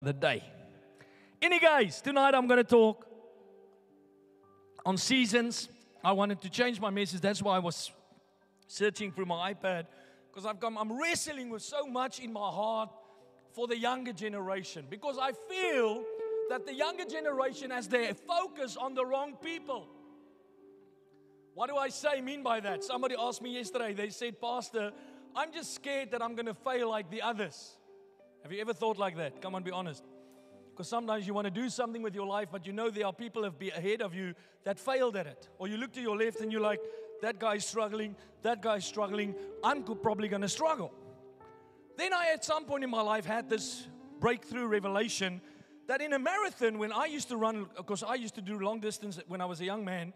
the day. Any guys, tonight I'm going to talk on seasons. I wanted to change my message. That's why I was searching through my iPad, because I'm wrestling with so much in my heart for the younger generation, because I feel that the younger generation has their focus on the wrong people. What do I mean by that? Somebody asked me yesterday, they said, Pastor, I'm just scared that I'm going to fail like the others. Have you ever thought like that? Come on, be honest. Because sometimes you want to do something with your life, but you know there are people ahead of you that failed at it. Or you look to your left and you're like, that guy's struggling, I'm probably going to struggle. Then I, at some point in my life, had this breakthrough revelation that in a marathon, when I used to run, because I used to do long distance when I was a young man,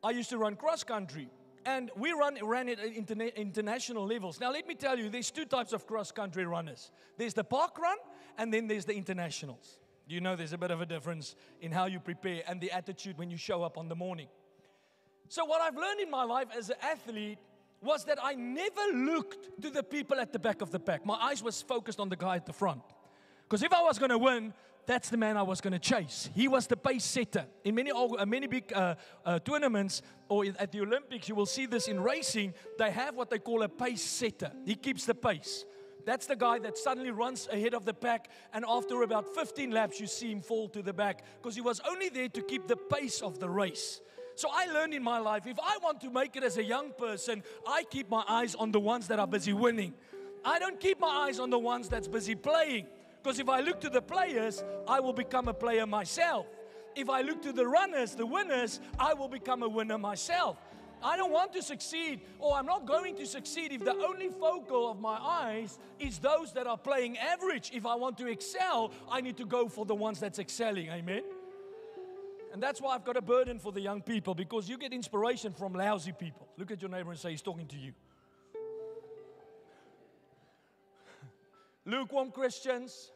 I used to run cross country. And we ran it at international levels. Now, let me tell you, there's two types of cross-country runners. There's the park run, and then there's the internationals. You know there's a bit of a difference in how you prepare and the attitude when you show up on the morning. So what I've learned in my life as an athlete was that I never looked to the people at the back of the pack. My eyes was focused on the guy at the front. Because if I was going to win, that's the man I was going to chase. He was the pace setter. In many big tournaments or at the Olympics, you will see this in racing. They have what they call a pace setter. He keeps the pace. That's the guy that suddenly runs ahead of the pack, and after about 15 laps, you see him fall to the back because he was only there to keep the pace of the race. So I learned in my life, if I want to make it as a young person, I keep my eyes on the ones that are busy winning. I don't keep my eyes on the ones that's busy playing. Because if I look to the players, I will become a player myself. If I look to the runners, the winners, I will become a winner myself. I don't want to succeed, or I'm not going to succeed if the only focal of my eyes is those that are playing average. If I want to excel, I need to go for the ones that's excelling. Amen? And that's why I've got a burden for the young people, because you get inspiration from lousy people. Look at your neighbor and say, he's talking to you. Lukewarm Christians,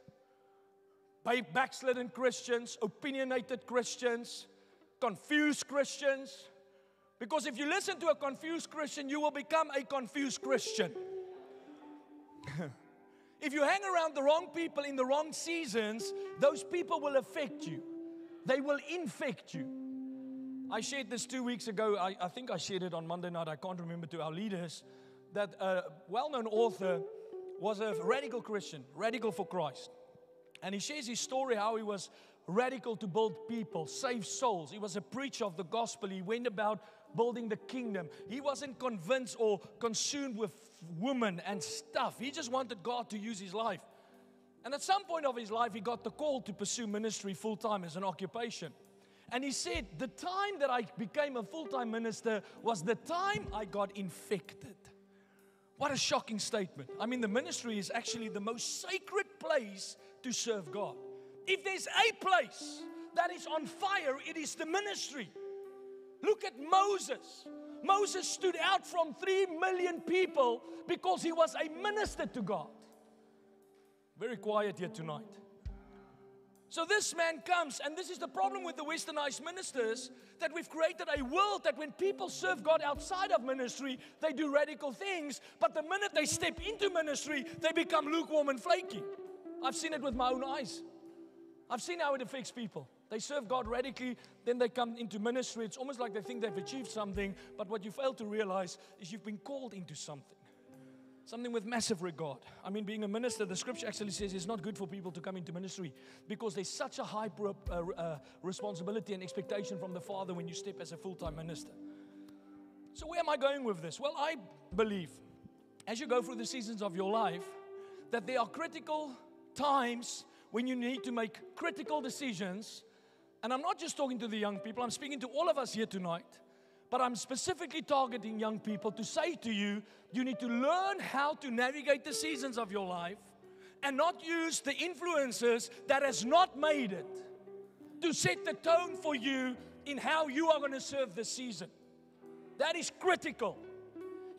backslidden Christians, opinionated Christians, confused Christians. Because if you listen to a confused Christian, you will become a confused Christian. If you hang around the wrong people in the wrong seasons, those people will affect you. They will infect you. I shared this 2 weeks ago. I think I shared it on Monday night. I can't remember, to our leaders, that a well-known author was a radical Christian, radical for Christ. And he shares his story how he was radical to build people, save souls. He was a preacher of the gospel. He went about building the kingdom. He wasn't convinced or consumed with women and stuff. He just wanted God to use his life. And at some point of his life, he got the call to pursue ministry full-time as an occupation. And he said, the time that I became a full-time minister was the time I got infected. What a shocking statement. I mean, the ministry is actually the most sacred place to serve God. If there's a place that is on fire, it is the ministry. Look at Moses. Moses stood out from 3 million people because he was a minister to God. Very quiet here tonight. So this man comes, and this is the problem with the westernized ministers, that we've created a world that when people serve God outside of ministry, they do radical things, but the minute they step into ministry, they become lukewarm and flaky. I've seen it with my own eyes. I've seen how it affects people. They serve God radically, then they come into ministry. It's almost like they think they've achieved something, but what you fail to realize is you've been called into something. Something with massive regard. I mean, being a minister, the scripture actually says it's not good for people to come into ministry because there's such a high responsibility and expectation from the Father when you step as a full-time minister. So where am I going with this? Well, I believe as you go through the seasons of your life that there are critical times when you need to make critical decisions. And I'm not just talking to the young people, I'm speaking to all of us here tonight. But I'm specifically targeting young people to say to you, you need to learn how to navigate the seasons of your life and not use the influences that has not made it to set the tone for you in how you are going to serve the season. That is critical.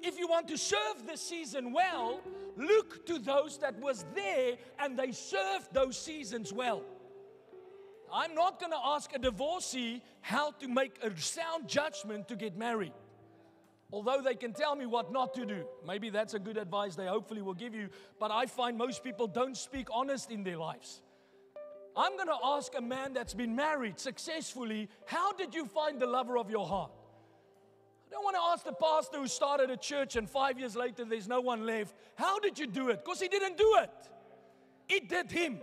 If you want to serve the season well, look to those that was there and they served those seasons well. I'm not going to ask a divorcee how to make a sound judgment to get married. Although they can tell me what not to do. Maybe that's a good advice they hopefully will give you. But I find most people don't speak honest in their lives. I'm going to ask a man that's been married successfully, how did you find the lover of your heart? I don't want to ask the pastor who started a church and 5 years later there's no one left. How did you do it? Because he didn't do it. It did him.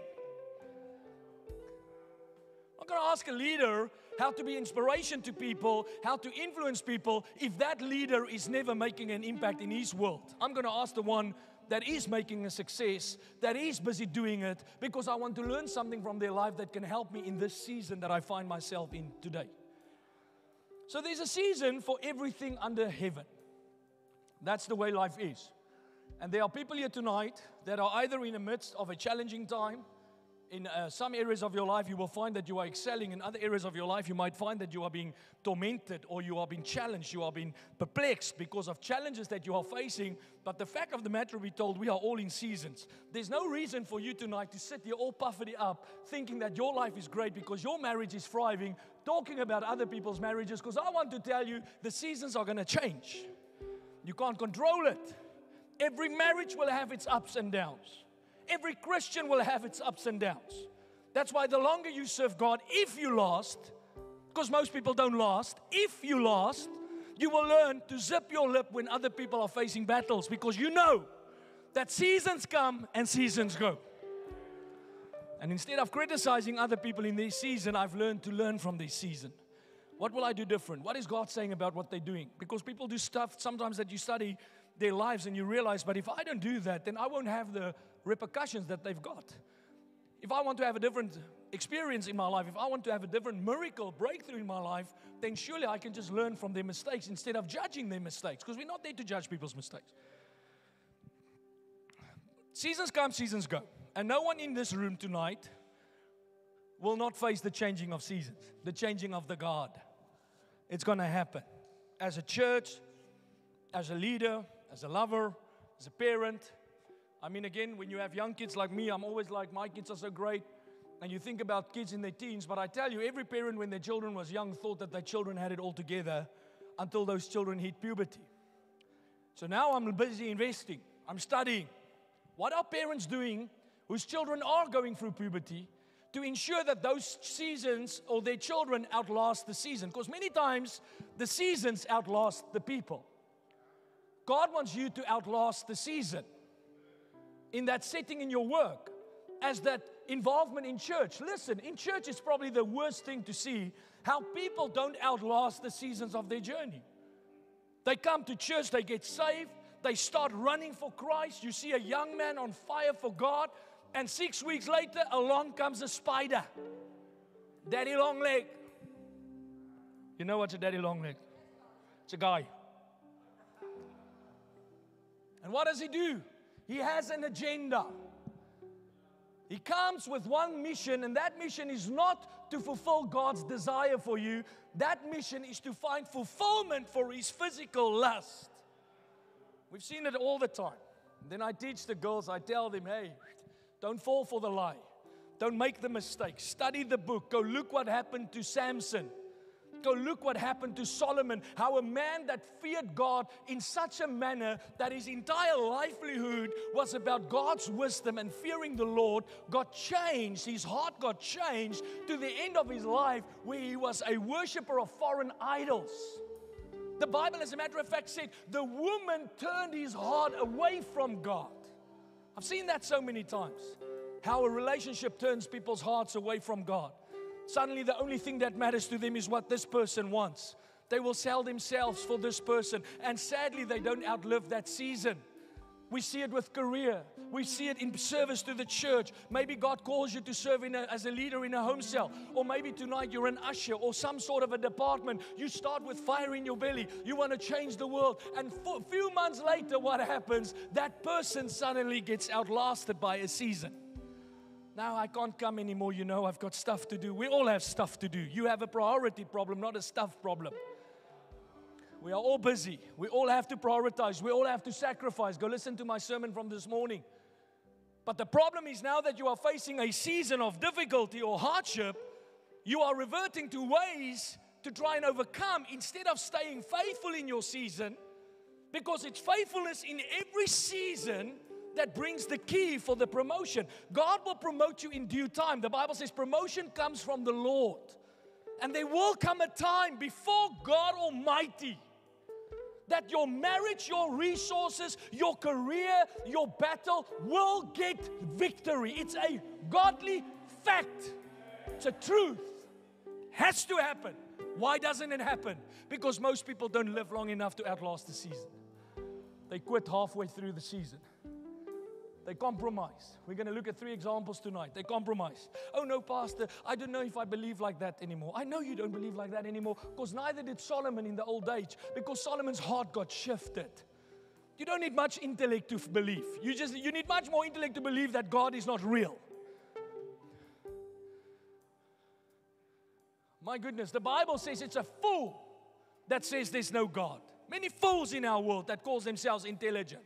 I'm going to ask a leader how to be inspiration to people, how to influence people, if that leader is never making an impact in his world. I'm going to ask the one that is making a success, that is busy doing it, because I want to learn something from their life that can help me in this season that I find myself in today. So there's a season for everything under heaven. That's the way life is. And there are people here tonight that are either in the midst of a challenging time. In some areas of your life, you will find that you are excelling. In other areas of your life, you might find that you are being tormented or you are being challenged. You are being perplexed because of challenges that you are facing. But the fact of the matter, we're told we are all in seasons. There's no reason for you tonight to sit here all puffedy up thinking that your life is great because your marriage is thriving, talking about other people's marriages, because I want to tell you the seasons are going to change. You can't control it. Every marriage will have its ups and downs. Every Christian will have its ups and downs. That's why the longer you serve God, if you last, because most people don't last, if you last, you will learn to zip your lip when other people are facing battles, because you know that seasons come and seasons go. And instead of criticizing other people in their season, I've learned to learn from their season. What will I do different? What is God saying about what they're doing? Because people do stuff sometimes that you study their lives and you realize, but if I don't do that, then I won't have the repercussions that they've got. If I want to have a different experience in my life, if I want to have a different miracle breakthrough in my life, then surely I can just learn from their mistakes instead of judging their mistakes, because we're not there to judge people's mistakes. Seasons come, seasons go. And no one in this room tonight will not face the changing of seasons, the changing of the guard. It's going to happen. As a church, as a leader, as a lover, as a parent. I mean, again, when you have young kids like me, I'm always like, my kids are so great. And you think about kids in their teens, but I tell you, every parent when their children was young thought that their children had it all together until those children hit puberty. So now I'm busy investing. I'm studying. What are parents doing whose children are going through puberty to ensure that those seasons or their children outlast the season? Because many times the seasons outlast the people. God wants you to outlast the season in that setting in your work, as that involvement in church. Listen, in church is probably the worst thing to see, how people don't outlast the seasons of their journey. They come to church, they get saved, they start running for Christ. You see a young man on fire for God, and 6 weeks later, along comes a spider. Daddy long leg. You know what's a daddy long leg? It's a guy. And what does he do? He has an agenda. He comes with one mission, and that mission is not to fulfill God's desire for you. That mission is to find fulfillment for his physical lust. We've seen it all the time. Then I teach the girls, I tell them, hey, don't fall for the lie. Don't make the mistake. Study the book. Go look what happened to Samson. Go look what happened to Solomon, how a man that feared God in such a manner that his entire livelihood was about God's wisdom and fearing the Lord, got changed. His heart got changed to the end of his life where he was a worshiper of foreign idols. The Bible, as a matter of fact, said the woman turned his heart away from God. I've seen that so many times, how a relationship turns people's hearts away from God. Suddenly the only thing that matters to them is what this person wants. They will sell themselves for this person. And sadly, they don't outlive that season. We see it with career. We see it in service to the church. Maybe God calls you to serve as a leader in a home cell. Or maybe tonight you're an usher or some sort of a department. You start with fire in your belly. You want to change the world. And a few months later, what happens? That person suddenly gets outlasted by a season. Now I can't come anymore, you know, I've got stuff to do. We all have stuff to do. You have a priority problem, not a stuff problem. We are all busy. We all have to prioritize. We all have to sacrifice. Go listen to my sermon from this morning. But the problem is now that you are facing a season of difficulty or hardship, you are reverting to ways to try and overcome instead of staying faithful in your season, because it's faithfulness in every season that brings the key for the promotion. God will promote you in due time. The Bible says promotion comes from the Lord. And there will come a time before God Almighty that your marriage, your resources, your career, your battle will get victory. It's a godly fact. It's a truth. Has to happen. Why doesn't it happen? Because most people don't live long enough to outlast the season. They quit halfway through the season. They compromise. We're going to look at 3 examples tonight. They compromise. Oh no, Pastor, I don't know if I believe like that anymore. I know you don't believe like that anymore, because neither did Solomon in the old age, because Solomon's heart got shifted. You don't need much intellect to believe. You need much more intellect to believe that God is not real. My goodness, the Bible says it's a fool that says there's no God. Many fools in our world that calls themselves intelligent.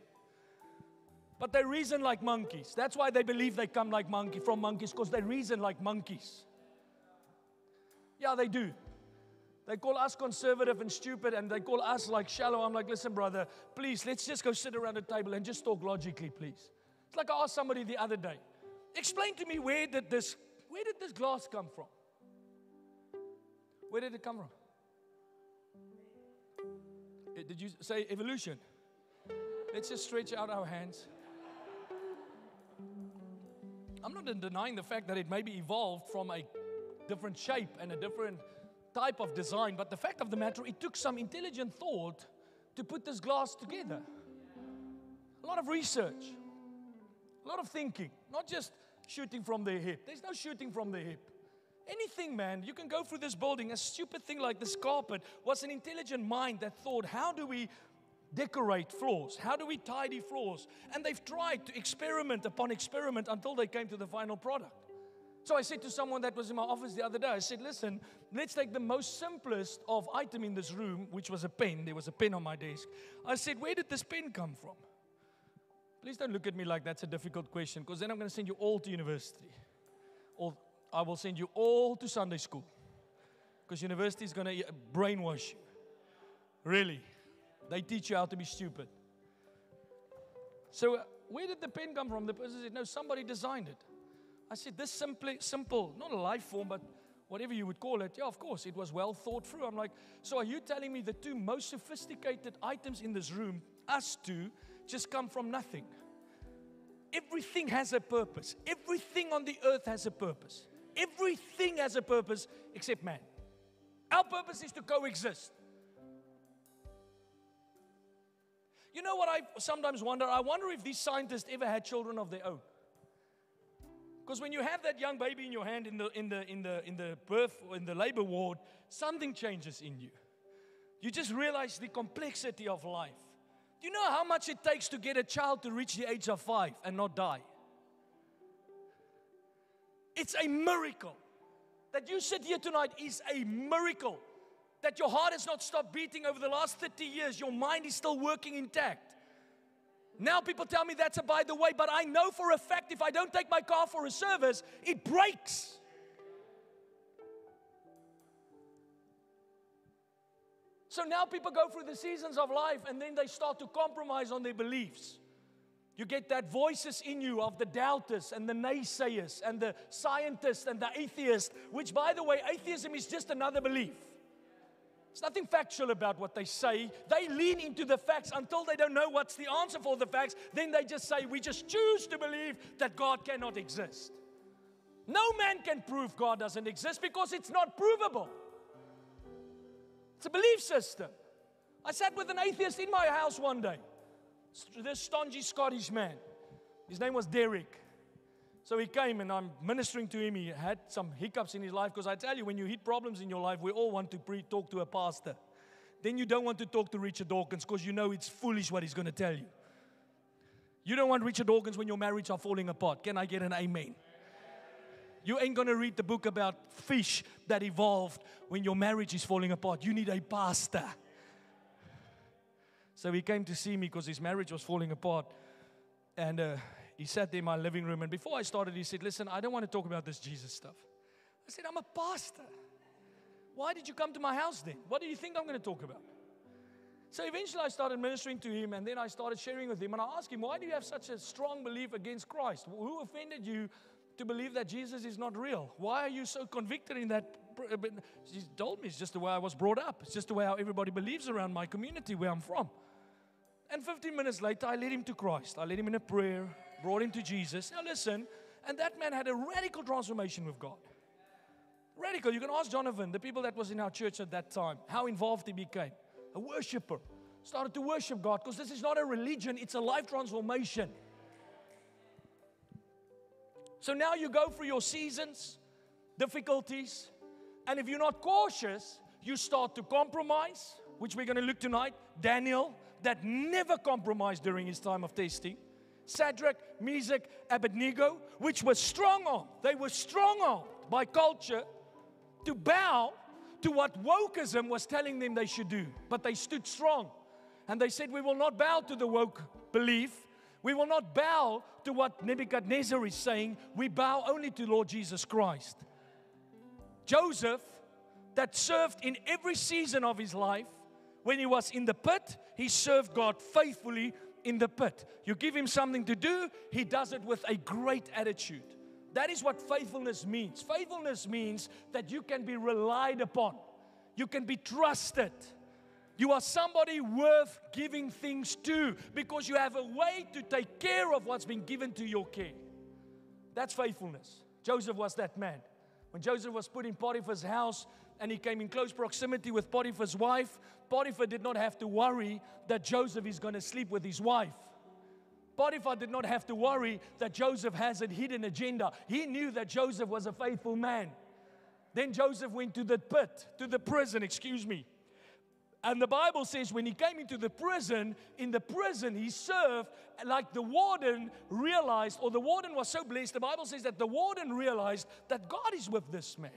But they reason like monkeys. That's why they believe they come from monkeys, because they reason like monkeys. Yeah, they do. They call us conservative and stupid, and they call us like shallow. I'm like, listen, brother, please, let's just go sit around the table and just talk logically, please. It's like I asked somebody the other day, explain to me, where did this glass come from? Where did it come from? Did you say evolution? Let's just stretch out our hands. I'm not denying the fact that it maybe evolved from a different shape and a different type of design, but the fact of the matter, it took some intelligent thought to put this glass together. A lot of research, a lot of thinking, not just shooting from the hip. There's no shooting from the hip. Anything, man, you can go through this building. A stupid thing like this carpet was an intelligent mind that thought, how do we decorate floors? How do we tidy floors? And they've tried to experiment upon experiment until they came to the final product. So I said to someone that was in my office the other day, I said, listen, let's take the most simplest of item in this room, which was a pen. There was a pen on my desk. I said, where did this pen come from? Please don't look at me like that's a difficult question, because then I'm going to send you all to university. Or I will send you all to Sunday school, because university is going to brainwash you. Really. They teach you how to be stupid. So where did the pen come from? The person said, no, somebody designed it. I said, this simple, not a life form, but whatever you would call it. Yeah, of course, it was well thought through. I'm like, so are you telling me the 2 most sophisticated items in this room, us 2, just come from nothing? Everything has a purpose. Everything on the earth has a purpose. Everything has a purpose except man. Our purpose is to coexist. You know what I sometimes wonder? I wonder if these scientists ever had children of their own. Because when you have that young baby in your hand in the birth or in the labor ward, something changes in you. You just realize the complexity of life. Do you know how much it takes to get a child to reach the age of 5 and not die? It's a miracle. That you sit here tonight is a miracle. That your heart has not stopped beating over the last 30 years. Your mind is still working intact. Now people tell me that's a by the way, but I know for a fact if I don't take my car for a service, it breaks. So now people go through the seasons of life and then they start to compromise on their beliefs. You get that voices in you of the doubters and the naysayers and the scientists and the atheists, which by the way, atheism is just another belief. There's nothing factual about what they say. They lean into the facts until they don't know what's the answer for the facts. Then they just say, we just choose to believe that God cannot exist. No man can prove God doesn't exist because it's not provable. It's a belief system. I sat with an atheist in my house one day. This stodgy Scottish man. His name was Derek. So he came and I'm ministering to him. He had some hiccups in his life because I tell you, when you hit problems in your life, we all want to talk to a pastor. Then you don't want to talk to Richard Dawkins because you know it's foolish what he's going to tell you. You don't want Richard Dawkins when your marriage are falling apart. Can I get an amen? You ain't going to read the book about fish that evolved when your marriage is falling apart. You need a pastor. So he came to see me because his marriage was falling apart. And he sat there in my living room. And before I started, he said, listen, I don't want to talk about this Jesus stuff. I said, I'm a pastor. Why did you come to my house then? What do you think I'm going to talk about? So eventually I started ministering to him, and then I started sharing with him. And I asked him, why do you have such a strong belief against Christ? Who offended you to believe that Jesus is not real? Why are you so convicted in that? He told me it's just the way I was brought up. It's just the way how everybody believes around my community where I'm from. And 15 minutes later, I led him to Christ. I led him in a prayer, brought him to Jesus. Now listen, and that man had a radical transformation with God. Radical. You can ask Jonathan, the people that was in our church at that time, how involved he became. A worshiper. Started to worship God, because this is not a religion, it's a life transformation. So now you go through your seasons, difficulties, and if you're not cautious, you start to compromise, which we're going to look tonight. Daniel, that never compromised during his time of testing. Shadrach, Meshach, Abednego, which were strong-armed. They were strong-armed by culture to bow to what wokeism was telling them they should do. But they stood strong. And they said, we will not bow to the woke belief. We will not bow to what Nebuchadnezzar is saying. We bow only to Lord Jesus Christ. Joseph, that served in every season of his life, when he was in the pit, he served God faithfully in the pit. You give him something to do, he does it with a great attitude. That is what faithfulness means. Faithfulness means that you can be relied upon. You can be trusted. You are somebody worth giving things to because you have a way to take care of what's been given to your care. That's faithfulness. Joseph was that man. When Joseph was put in Potiphar's house and he came in close proximity with Potiphar's wife, Potiphar did not have to worry that Joseph is going to sleep with his wife. Potiphar did not have to worry that Joseph has a hidden agenda. He knew that Joseph was a faithful man. Then Joseph went to the pit, to the prison, And the Bible says when he came into the prison, in the prison he served like the warden realized, or the warden was so blessed, the Bible says that the warden realized that God is with this man.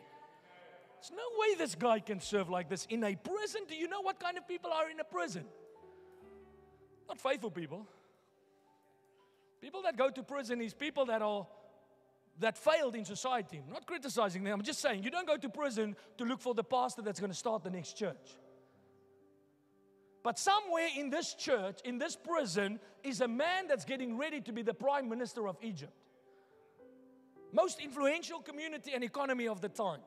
There's no way this guy can serve like this in a prison. Do you know what kind of people are in a prison? Not faithful people. People that go to prison is people that failed in society. I'm not criticizing them. I'm just saying you don't go to prison to look for the pastor that's going to start the next church. But somewhere in this church, in this prison, is a man that's getting ready to be the prime minister of Egypt. Most influential community and economy of the time.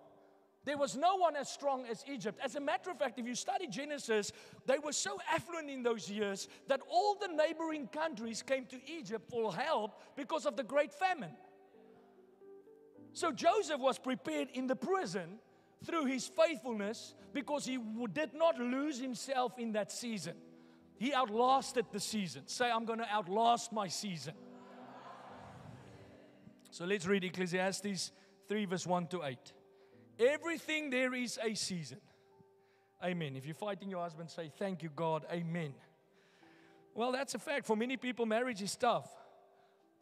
There was no one as strong as Egypt. As a matter of fact, if you study Genesis, they were so affluent in those years that all the neighboring countries came to Egypt for help because of the great famine. So Joseph was prepared in the prison through his faithfulness because he did not lose himself in that season. He outlasted the season. Say, I'm going to outlast my season. So let's read Ecclesiastes 3 verse 1 to 8. Everything there is a season. Amen. If you're fighting your husband, say, thank you, God. Amen. Well, that's a fact. For many people, marriage is tough.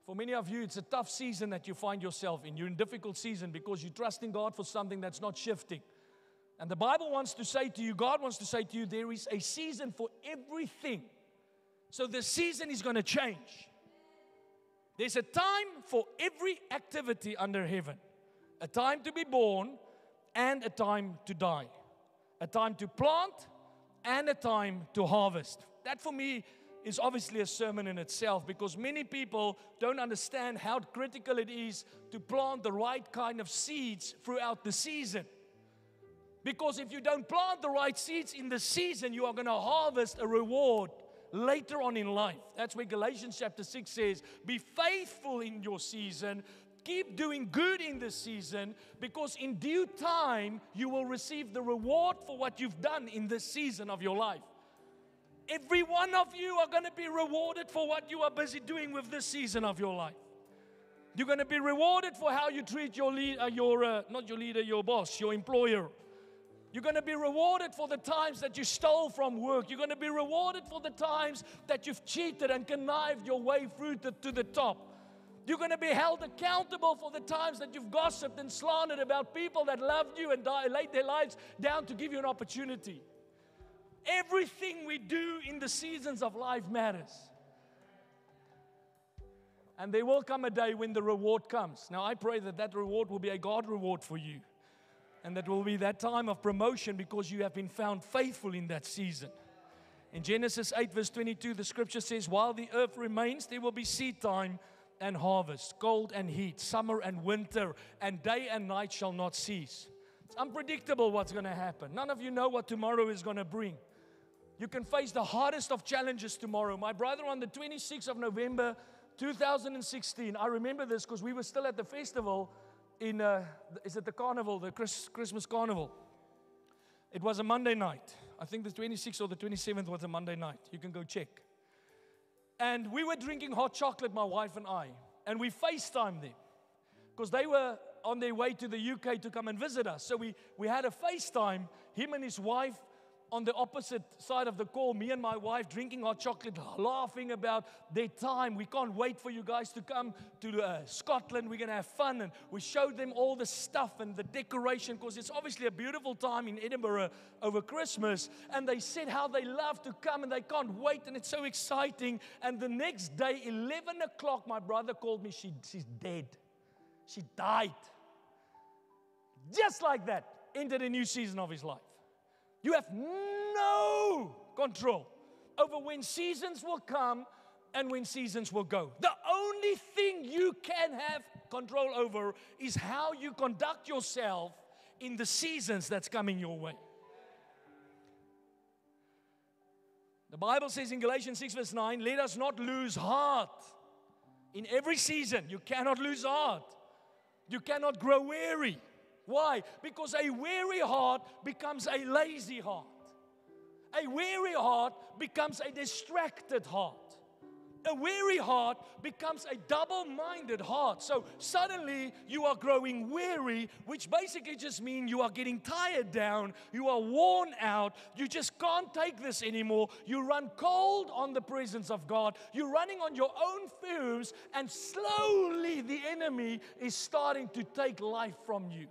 For many of you, it's a tough season that you find yourself in. You're in a difficult season because you're trusting God for something that's not shifting. And the Bible wants to say to you, God wants to say to you, there is a season for everything. So the season is going to change. There's a time for every activity under heaven. A time to be born and a time to die. A time to plant and a time to harvest. That for me is obviously a sermon in itself because many people don't understand how critical it is to plant the right kind of seeds throughout the season. Because if you don't plant the right seeds in the season, you are going to harvest a reward later on in life. That's where Galatians chapter 6 says, be faithful in your season. Keep doing good in this season because in due time you will receive the reward for what you've done in this season of your life. Every one of you are going to be rewarded for what you are busy doing with this season of your life. You're going to be rewarded for how you treat your your boss, your employer. You're going to be rewarded for the times that you stole from work. You're going to be rewarded for the times that you've cheated and connived your way through to the top. You're going to be held accountable for the times that you've gossiped and slandered about people that loved you and laid their lives down to give you an opportunity. Everything we do in the seasons of life matters. And there will come a day when the reward comes. Now, I pray that that reward will be a God reward for you. And that will be that time of promotion because you have been found faithful in that season. In Genesis 8 verse 22, the scripture says, while the earth remains, there will be seed time and harvest, cold and heat, summer and winter, and day and night shall not cease. It's unpredictable what's going to happen. None of you know what tomorrow is going to bring. You can face the hardest of challenges tomorrow. My brother, on the 26th of November 2016, I remember this because we were still at the festival in, is it the carnival, the Christmas carnival? It was a Monday night. I think the 26th or the 27th was a Monday night. You can go check. And we were drinking hot chocolate, my wife and I. And we FaceTimed them because they were on their way to the UK to come and visit us. So we had a FaceTime, him and his wife on the opposite side of the call, me and my wife drinking hot chocolate, laughing about their time. We can't wait for you guys to come to Scotland. We're going to have fun. And we showed them all the stuff and the decoration because it's obviously a beautiful time in Edinburgh over Christmas. And they said how they love to come and they can't wait and it's so exciting. And the next day, 11 o'clock, my brother called me. She's dead. She died. Just like that, entered a new season of his life. You have no control over when seasons will come and when seasons will go. The only thing you can have control over is how you conduct yourself in the seasons that's coming your way. The Bible says in Galatians 6 verse 9, let us not lose heart. In every season, you cannot lose heart. You cannot grow weary. Why? Because a weary heart becomes a lazy heart. A weary heart becomes a distracted heart. A weary heart becomes a double-minded heart. So suddenly you are growing weary, which basically just means you are getting tired down, you are worn out, you just can't take this anymore. You run cold on the presence of God. You're running on your own fumes, and slowly the enemy is starting to take life from you.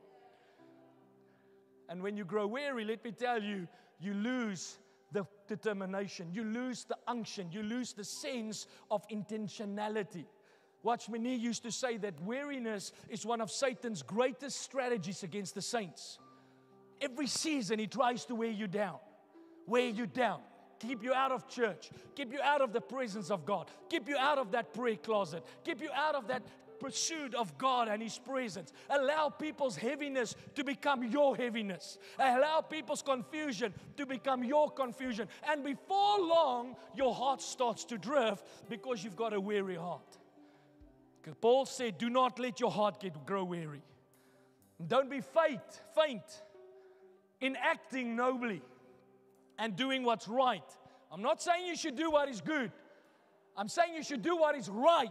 And when you grow weary, let me tell you, you lose the determination. You lose the unction. You lose the sense of intentionality. Watchman Nee used to say that weariness is one of Satan's greatest strategies against the saints. Every season he tries to wear you down. Wear you down. Keep you out of church. Keep you out of the presence of God. Keep you out of that prayer closet. Keep you out of that pursuit of God and His presence. Allow people's heaviness to become your heaviness. Allow people's confusion to become your confusion. And before long, your heart starts to drift because you've got a weary heart. Because Paul said, do not let your heart grow weary. Don't be faint in acting nobly and doing what's right. I'm not saying you should do what is good. I'm saying you should do what is right.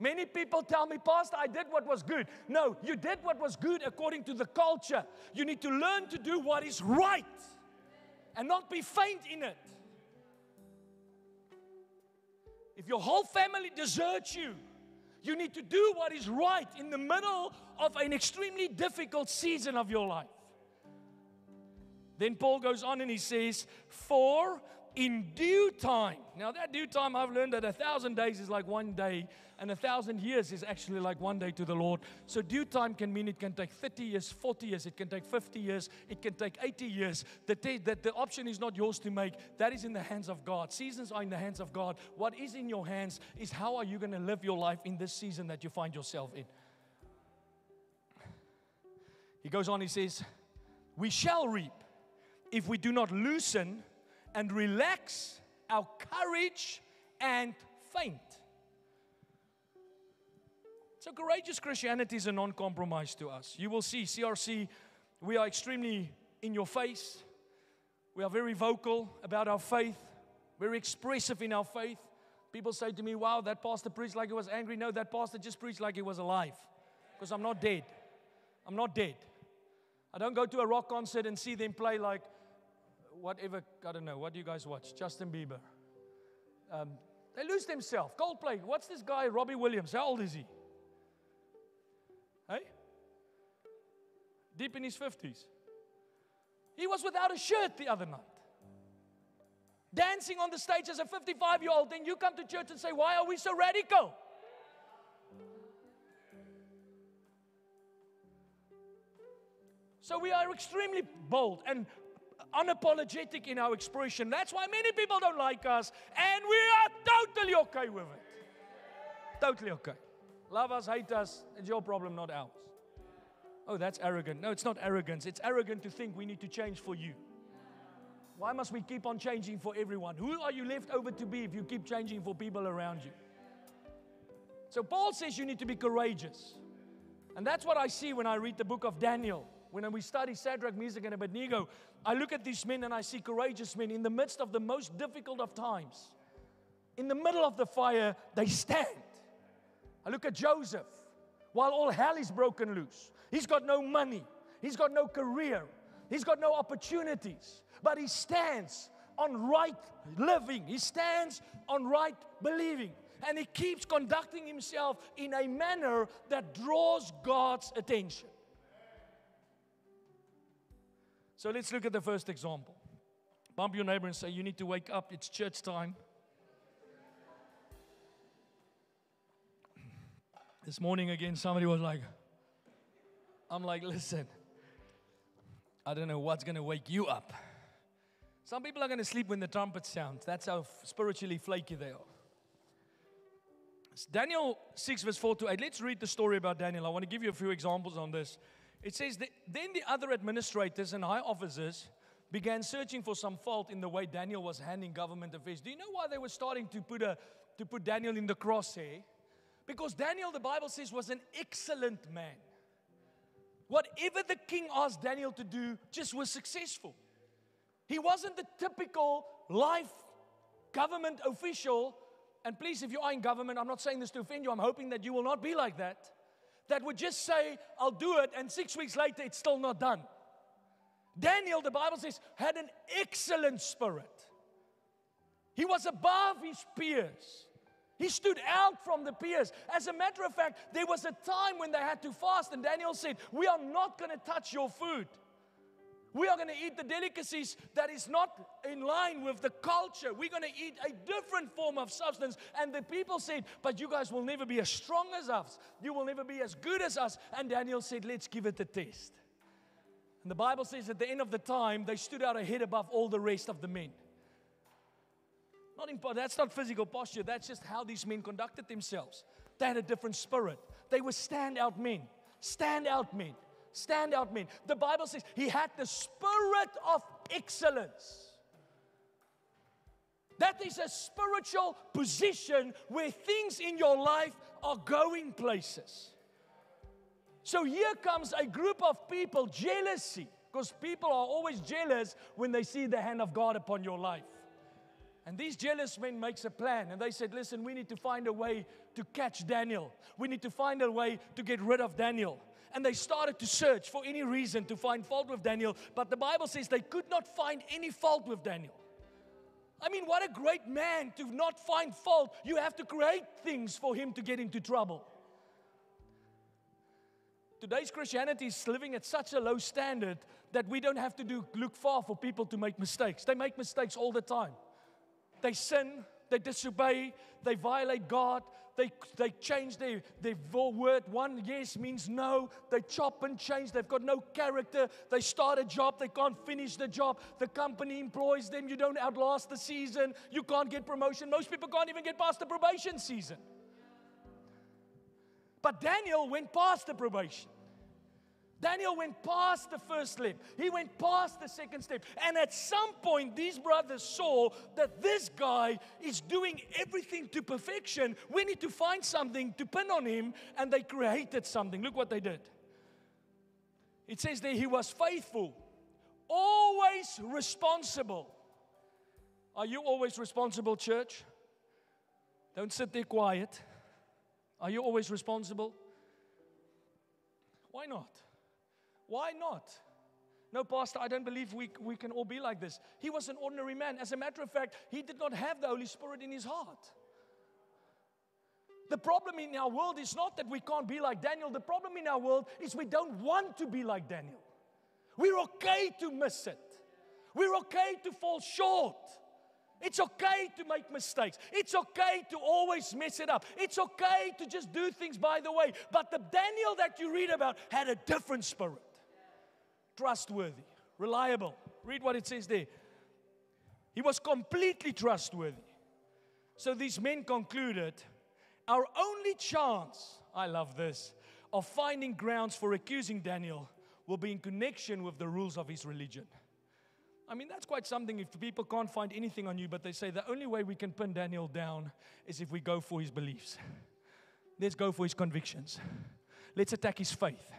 Many people tell me, Pastor, I did what was good. No, you did what was good according to the culture. You need to learn to do what is right and not be faint in it. If your whole family deserts you, you need to do what is right in the middle of an extremely difficult season of your life. Then Paul goes on and he says, for in due time. Now that due time, I've learned that 1,000 days is like 1 day, and 1,000 years is actually like 1 day to the Lord. So due time can mean it can take 30 years, 40 years, it can take 50 years, it can take 80 years. That the option is not yours to make. That is in the hands of God. Seasons are in the hands of God. What is in your hands is how are you going to live your life in this season that you find yourself in. He goes on, he says, we shall reap if we do not loosen and relax our courage and faint. So courageous Christianity is a non-compromise to us. You will see, CRC, we are extremely in your face. We are very vocal about our faith, very expressive in our faith. People say to me, wow, that pastor preached like he was angry. No, that pastor just preached like he was alive. Because I'm not dead. I'm not dead. I don't go to a rock concert and see them play like whatever, I don't know, what do you guys watch? Justin Bieber. They lose themselves. Coldplay. What's this guy, Robbie Williams? How old is he? Hey? Deep in his 50s. He was without a shirt the other night. Dancing on the stage as a 55-year-old. Then you come to church and say, why are we so radical? So we are extremely bold. And unapologetic in our expression. That's why many people don't like us, and we are totally okay with it. Totally okay. Love us, hate us, it's your problem, not ours. Oh, that's arrogant. No, it's not arrogance. It's arrogant to think we need to change for you. Why must we keep on changing for everyone? Who are you left over to be if you keep changing for people around you? So Paul says you need to be courageous. And that's what I see when I read the book of Daniel. When we study Shadrach, Meshach, and Abednego, I look at these men and I see courageous men in the midst of the most difficult of times. In the middle of the fire, they stand. I look at Joseph. While all hell is broken loose. He's got no money. He's got no career. He's got no opportunities. But he stands on right living. He stands on right believing. And he keeps conducting himself in a manner that draws God's attention. So let's look at the first example. Bump your neighbor and say, you need to wake up. It's church time. This morning again, somebody was like, I'm like, listen, I don't know what's going to wake you up. Some people are going to sleep when the trumpet sounds. That's how spiritually flaky they are. It's Daniel 6 verse 4 to 8. Let's read the story about Daniel. I want to give you a few examples on this. It says, then the other administrators and high officers began searching for some fault in the way Daniel was handling government affairs. Do you know why they were starting to put Daniel in the crosshair? Because Daniel, the Bible says, was an excellent man. Whatever the king asked Daniel to do just was successful. He wasn't the typical life government official. And please, if you are in government, I'm not saying this to offend you. I'm hoping that you will not be like that. That would just say, I'll do it, and 6 weeks later, it's still not done. Daniel, the Bible says, had an excellent spirit. He was above his peers. He stood out from the peers. As a matter of fact, there was a time when they had to fast, and Daniel said, we are not going to touch your food. We are going to eat the delicacies that is not in line with the culture. We're going to eat a different form of substance. And the people said, but you guys will never be as strong as us. You will never be as good as us. And Daniel said, let's give it a test. And the Bible says at the end of the time, they stood out a head above all the rest of the men. That's not physical posture. That's just how these men conducted themselves. They had a different spirit. They were standout men. Standout men. Standout men. The Bible says he had the spirit of excellence. That is a spiritual position where things in your life are going places. So here comes a group of people, jealousy, because people are always jealous when they see the hand of God upon your life. And these jealous men makes a plan, and they said, listen, we need to find a way to catch Daniel. We need to find a way to get rid of Daniel. And they started to search for any reason to find fault with Daniel, but the Bible says they could not find any fault with Daniel. I mean, what a great man to not find fault. You have to create things for him to get into trouble. Today's Christianity is living at such a low standard that we don't have to look far for people to make mistakes. They make mistakes all the time. They sin, they disobey, they violate God, they change their word. One yes means no. They chop and change. They've got no character. They start a job, they can't finish the job. The company employs them. You don't outlast the season. You can't get promotion. Most people can't even get past the probation season. But Daniel went past the probation. Daniel went past the first step. He went past the second step. And at some point, these brothers saw that this guy is doing everything to perfection. We need to find something to pin on him. And they created something. Look what they did. It says there, he was faithful, always responsible. Are you always responsible, church? Don't sit there quiet. Are you always responsible? Why not? Why not? No, Pastor, I don't believe we can all be like this. He was an ordinary man. As a matter of fact, he did not have the Holy Spirit in his heart. The problem in our world is not that we can't be like Daniel. The problem in our world is we don't want to be like Daniel. We're okay to miss it. We're okay to fall short. It's okay to make mistakes. It's okay to always mess it up. It's okay to just do things by the way. But the Daniel that you read about had a different spirit. Trustworthy, reliable. Read what it says there. He was completely trustworthy. So these men concluded, our only chance, I love this, of finding grounds for accusing Daniel will be in connection with the rules of his religion. I mean, that's quite something if people can't find anything on you, but they say the only way we can pin Daniel down is if we go for his beliefs. Let's go for his convictions. Let's attack his faith.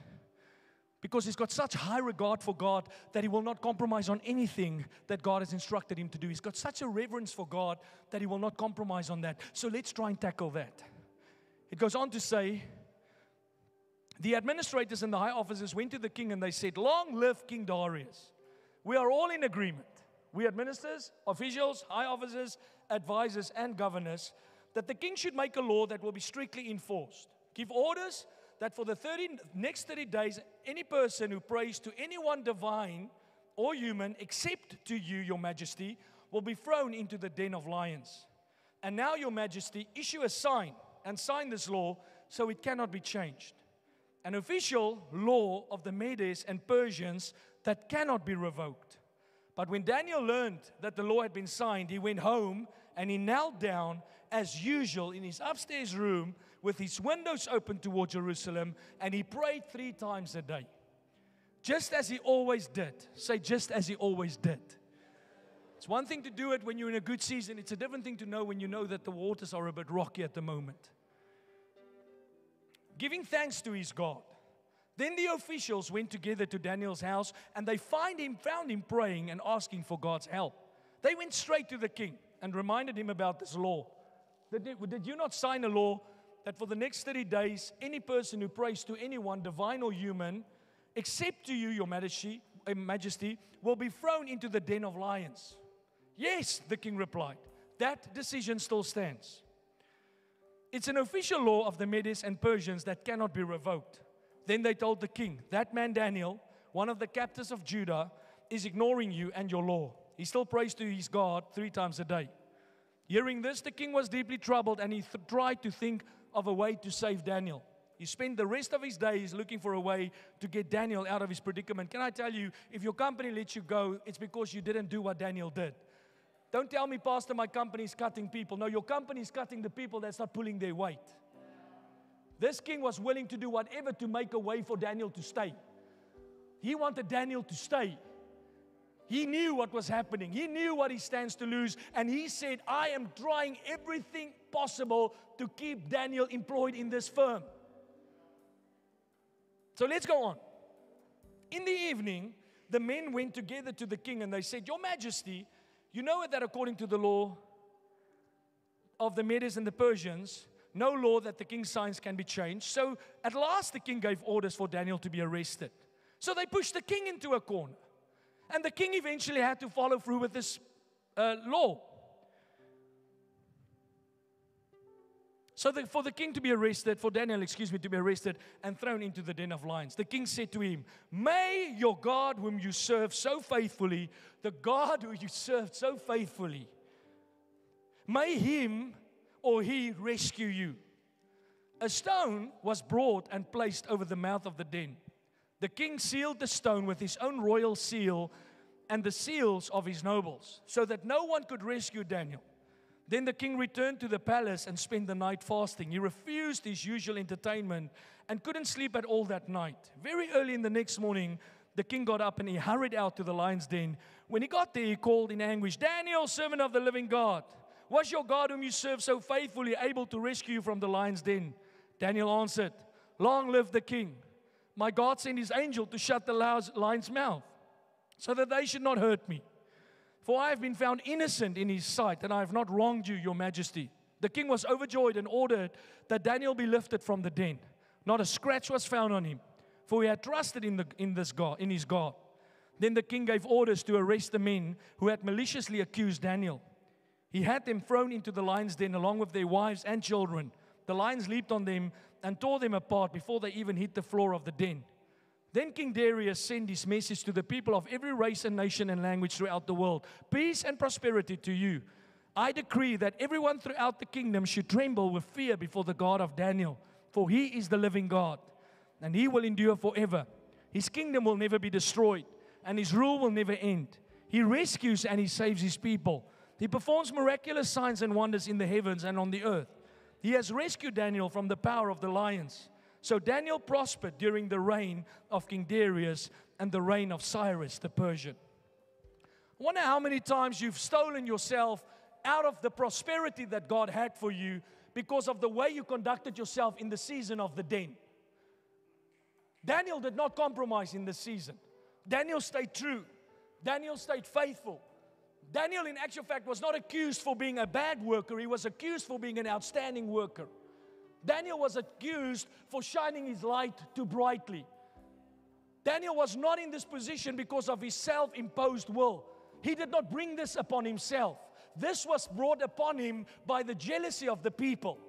Because he's got such high regard for God that he will not compromise on anything that God has instructed him to do. He's got such a reverence for God that he will not compromise on that. So let's try and tackle that. It goes on to say, the administrators and the high officers went to the king and they said, long live King Darius. We are all in agreement. We administrators, officials, high officers, advisors, and governors, that the king should make a law that will be strictly enforced. Give orders that for the next 30 days, any person who prays to anyone divine or human, except to you, your majesty, will be thrown into the den of lions. And now, your majesty, issue a sign and sign this law so it cannot be changed. An official law of the Medes and Persians that cannot be revoked. But when Daniel learned that the law had been signed, he went home and he knelt down as usual in his upstairs room with his windows open toward Jerusalem, and he prayed 3 times a day. Just as he always did. Say, just as he always did. It's one thing to do it when you're in a good season. It's a different thing to know when you know that the waters are a bit rocky at the moment. Giving thanks to his God. Then the officials went together to Daniel's house, and they found him praying and asking for God's help. They went straight to the king and reminded him about this law. Did you not sign a law that for the next 30 days, any person who prays to anyone, divine or human, except to you, your majesty, will be thrown into the den of lions? Yes, the king replied. That decision still stands. It's an official law of the Medes and Persians that cannot be revoked. Then they told the king, that man Daniel, one of the captives of Judah, is ignoring you and your law. He still prays to his God 3 times a day. Hearing this, the king was deeply troubled, and he tried to think of a way to save Daniel. He spent the rest of his days looking for a way to get Daniel out of his predicament. Can I tell you, if your company lets you go, it's because you didn't do what Daniel did. Don't tell me, Pastor, my company is cutting people. No, your company is cutting the people that's not pulling their weight. This king was willing to do whatever to make a way for Daniel to stay. He wanted Daniel to stay. He knew what was happening. He knew what he stands to lose. And he said, I am trying everything possible to keep Daniel employed in this firm. So let's go on. In the evening, the men went together to the king and they said, Your Majesty, you know that according to the law of the Medes and the Persians, no law that the king signs can be changed. So at last the king gave orders for Daniel to be arrested. So they pushed the king into a corner. And the king eventually had to follow through with this law. So for Daniel to be arrested and thrown into the den of lions, the king said to him, May your God whom you serve so faithfully, the God who you served so faithfully, may him or he rescue you. A stone was brought and placed over the mouth of the den. The king sealed the stone with his own royal seal and the seals of his nobles, so that no one could rescue Daniel. Then the king returned to the palace and spent the night fasting. He refused his usual entertainment and couldn't sleep at all that night. Very early in the next morning, the king got up and he hurried out to the lion's den. When he got there, he called in anguish, Daniel, servant of the living God, was your God whom you serve so faithfully able to rescue you from the lion's den? Daniel answered, Long live the king. My God sent his angel to shut the lion's mouth, so that they should not hurt me. For I have been found innocent in his sight, and I have not wronged you, your majesty. The king was overjoyed and ordered that Daniel be lifted from the den. Not a scratch was found on him, for he had trusted in his God. Then the king gave orders to arrest the men who had maliciously accused Daniel. He had them thrown into the lion's den along with their wives and children. The lions leaped on them and tore them apart before they even hit the floor of the den. Then King Darius sent his message to the people of every race and nation and language throughout the world. Peace and prosperity to you. I decree that everyone throughout the kingdom should tremble with fear before the God of Daniel, for he is the living God, and he will endure forever. His kingdom will never be destroyed, and His rule will never end. He rescues and He saves His people. He performs miraculous signs and wonders in the heavens and on the earth. He has rescued Daniel from the power of the lions. So Daniel prospered during the reign of King Darius and the reign of Cyrus the Persian. I wonder how many times you've stolen yourself out of the prosperity that God had for you because of the way you conducted yourself in the season of the den. Daniel did not compromise in this season. Daniel stayed true. Daniel stayed faithful. Daniel, in actual fact, was not accused for being a bad worker. He was accused for being an outstanding worker. Daniel was accused for shining his light too brightly. Daniel was not in this position because of his self-imposed will. He did not bring this upon himself. This was brought upon him by the jealousy of the people.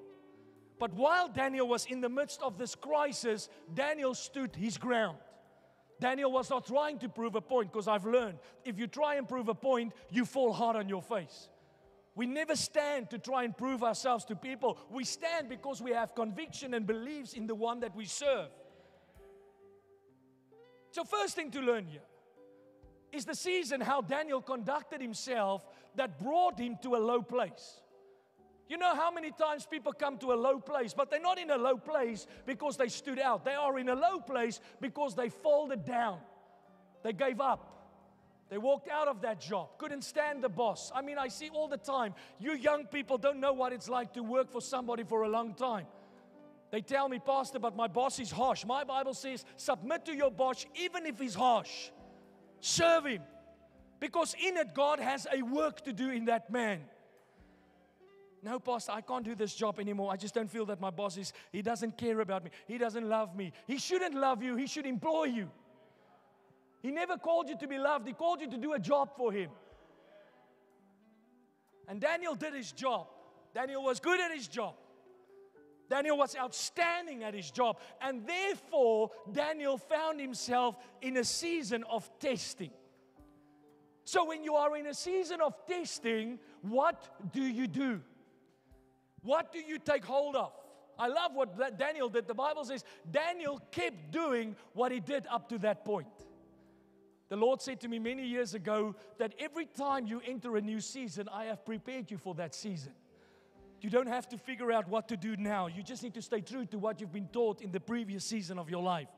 But while Daniel was in the midst of this crisis, Daniel stood his ground. Daniel was not trying to prove a point, because I've learned, if you try and prove a point, you fall hard on your face. We never stand to try and prove ourselves to people. We stand because we have conviction and beliefs in the one that we serve. So first thing to learn here is the season how Daniel conducted himself that brought him to a low place. You know how many times people come to a low place, but they're not in a low place because they stood out. They are in a low place because they folded down. They gave up. They walked out of that job, couldn't stand the boss. I mean, I see all the time, you young people don't know what it's like to work for somebody for a long time. They tell me, Pastor, but my boss is harsh. My Bible says, submit to your boss even if he's harsh. Serve him. Because in it, God has a work to do in that man. No, Pastor, I can't do this job anymore. I just don't feel that my boss he doesn't care about me. He doesn't love me. He shouldn't love you. He should employ you. He never called you to be loved. He called you to do a job for Him. And Daniel did his job. Daniel was good at his job. Daniel was outstanding at his job. And therefore, Daniel found himself in a season of testing. So when you are in a season of testing, what do you do? What do you take hold of? I love what Daniel did. The Bible says Daniel kept doing what he did up to that point. The Lord said to me many years ago that every time you enter a new season, I have prepared you for that season. You don't have to figure out what to do now. You just need to stay true to what you've been taught in the previous season of your life.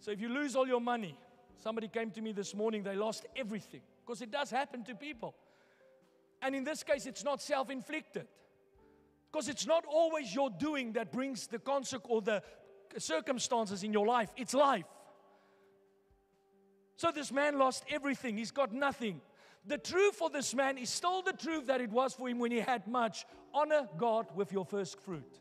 So if you lose all your money, somebody came to me this morning, they lost everything. Because it does happen to people. And in this case, it's not self-inflicted. Because it's not always your doing that brings the consequence or the circumstances in your life. It's life. So this man lost everything. He's got nothing. The truth for this man is still the truth that it was for him when he had much. Honor God with your first fruit.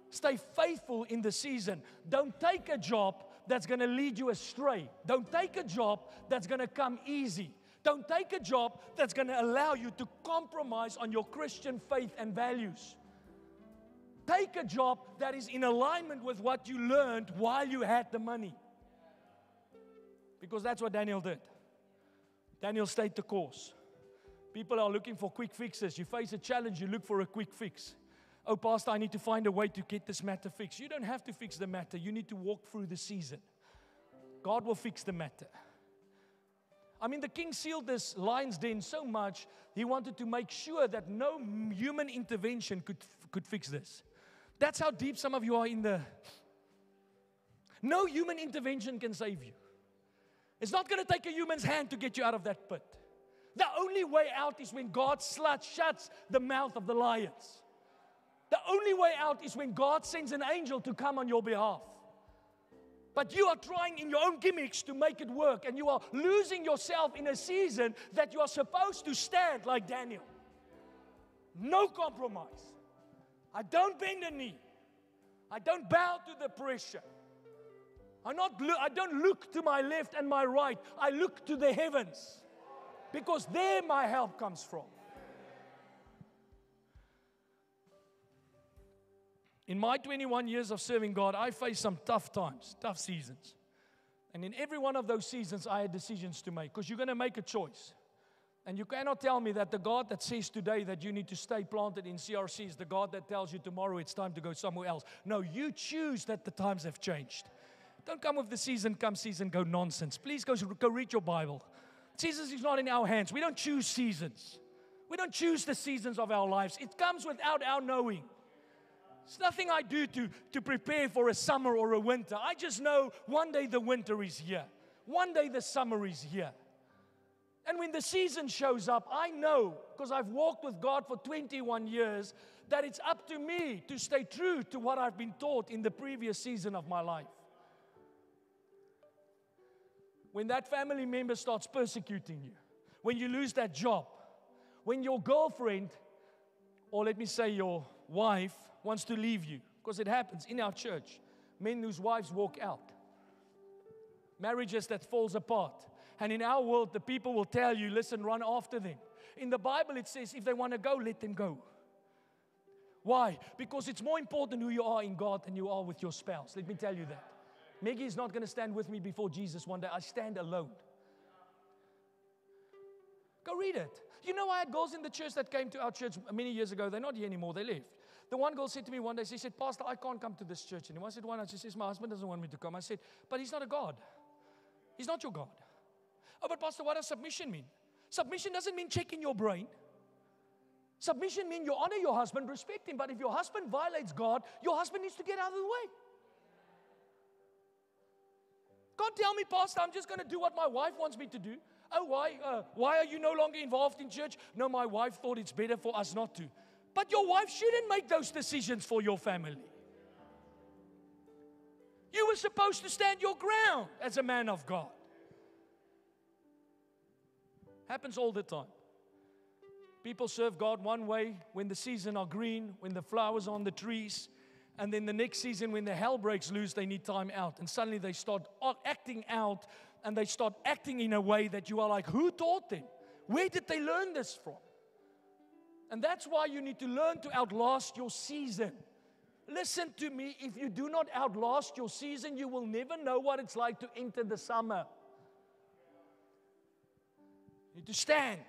Stay faithful in the season. Don't take a job that's going to lead you astray. Don't take a job that's going to come easy. Don't take a job that's going to allow you to compromise on your Christian faith and values. Take a job that is in alignment with what you learned while you had the money. Because that's what Daniel did. Daniel stayed the course. People are looking for quick fixes. You face a challenge, you look for a quick fix. Oh, Pastor, I need to find a way to get this matter fixed. You don't have to fix the matter. You need to walk through the season. God will fix the matter. I mean, the king sealed this lion's den so much, he wanted to make sure that no human intervention could fix this. That's how deep some of you are in the... No human intervention can save you. It's not going to take a human's hand to get you out of that pit. The only way out is when God shuts the mouth of the lions. The only way out is when God sends an angel to come on your behalf. But you are trying in your own gimmicks to make it work, and you are losing yourself in a season that you are supposed to stand like Daniel. No compromise. I don't bend a knee. I don't bow to the pressure. I don't look to my left and my right. I look to the heavens, because there my help comes from. In my 21 years of serving God, I faced some tough times, tough seasons. And in every one of those seasons, I had decisions to make, because you're going to make a choice. And you cannot tell me that the God that says today that you need to stay planted in CRC is the God that tells you tomorrow it's time to go somewhere else. No, you choose that the times have changed. Don't come with the season, come season, go nonsense. Please go read your Bible. Seasons is not in our hands. We don't choose seasons. We don't choose the seasons of our lives. It comes without our knowing. It's nothing I do to prepare for a summer or a winter. I just know one day the winter is here. One day the summer is here. And when the season shows up, I know, because I've walked with God for 21 years, that it's up to me to stay true to what I've been taught in the previous season of my life. When that family member starts persecuting you, when you lose that job, when your girlfriend, or let me say your wife, wants to leave you, because it happens in our church, men whose wives walk out, marriages that falls apart. And in our world, the people will tell you, listen, run after them. In the Bible, it says, if they want to go, let them go. Why? Because it's more important who you are in God than you are with your spouse. Let me tell you that. Maggie is not going to stand with me before Jesus one day. I stand alone. Go read it. You know, I had girls in the church that came to our church many years ago. They're not here anymore. They left. The one girl said to me one day, she said, Pastor, I can't come to this church anymore. I said, why not? She says, my husband doesn't want me to come. I said, but he's not a God. He's not your God. Oh, but Pastor, what does submission mean? Submission doesn't mean checking your brain. Submission means you honor your husband, respect him. But if your husband violates God, your husband needs to get out of the way. Can't tell me, Pastor, I'm just going to do what my wife wants me to do. Oh, why? Why are you no longer involved in church? No, my wife thought it's better for us not to. But your wife shouldn't make those decisions for your family. You were supposed to stand your ground as a man of God. Happens all the time. People serve God one way when the seasons are green, when the flowers are on the trees, and then the next season when the hell breaks loose, they need time out. And suddenly they start acting out, and they start acting in a way that you are like, who taught them? Where did they learn this from? And that's why you need to learn to outlast your season. Listen to me, if you do not outlast your season, you will never know what it's like to enter the summer. You need to stand.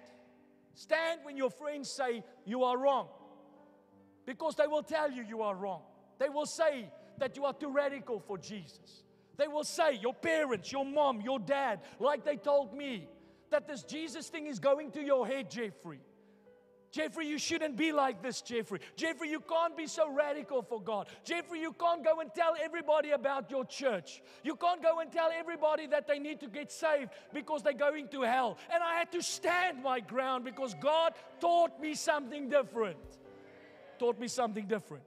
Stand when your friends say you are wrong. Because they will tell you you are wrong. They will say that you are too radical for Jesus. They will say, your parents, your mom, your dad, like they told me, that this Jesus thing is going to your head, Jeffrey. Jeffrey, you shouldn't be like this, Jeffrey. Jeffrey, you can't be so radical for God. Jeffrey, you can't go and tell everybody about your church. You can't go and tell everybody that they need to get saved because they're going to hell. And I had to stand my ground because God taught me something different. Taught me something different.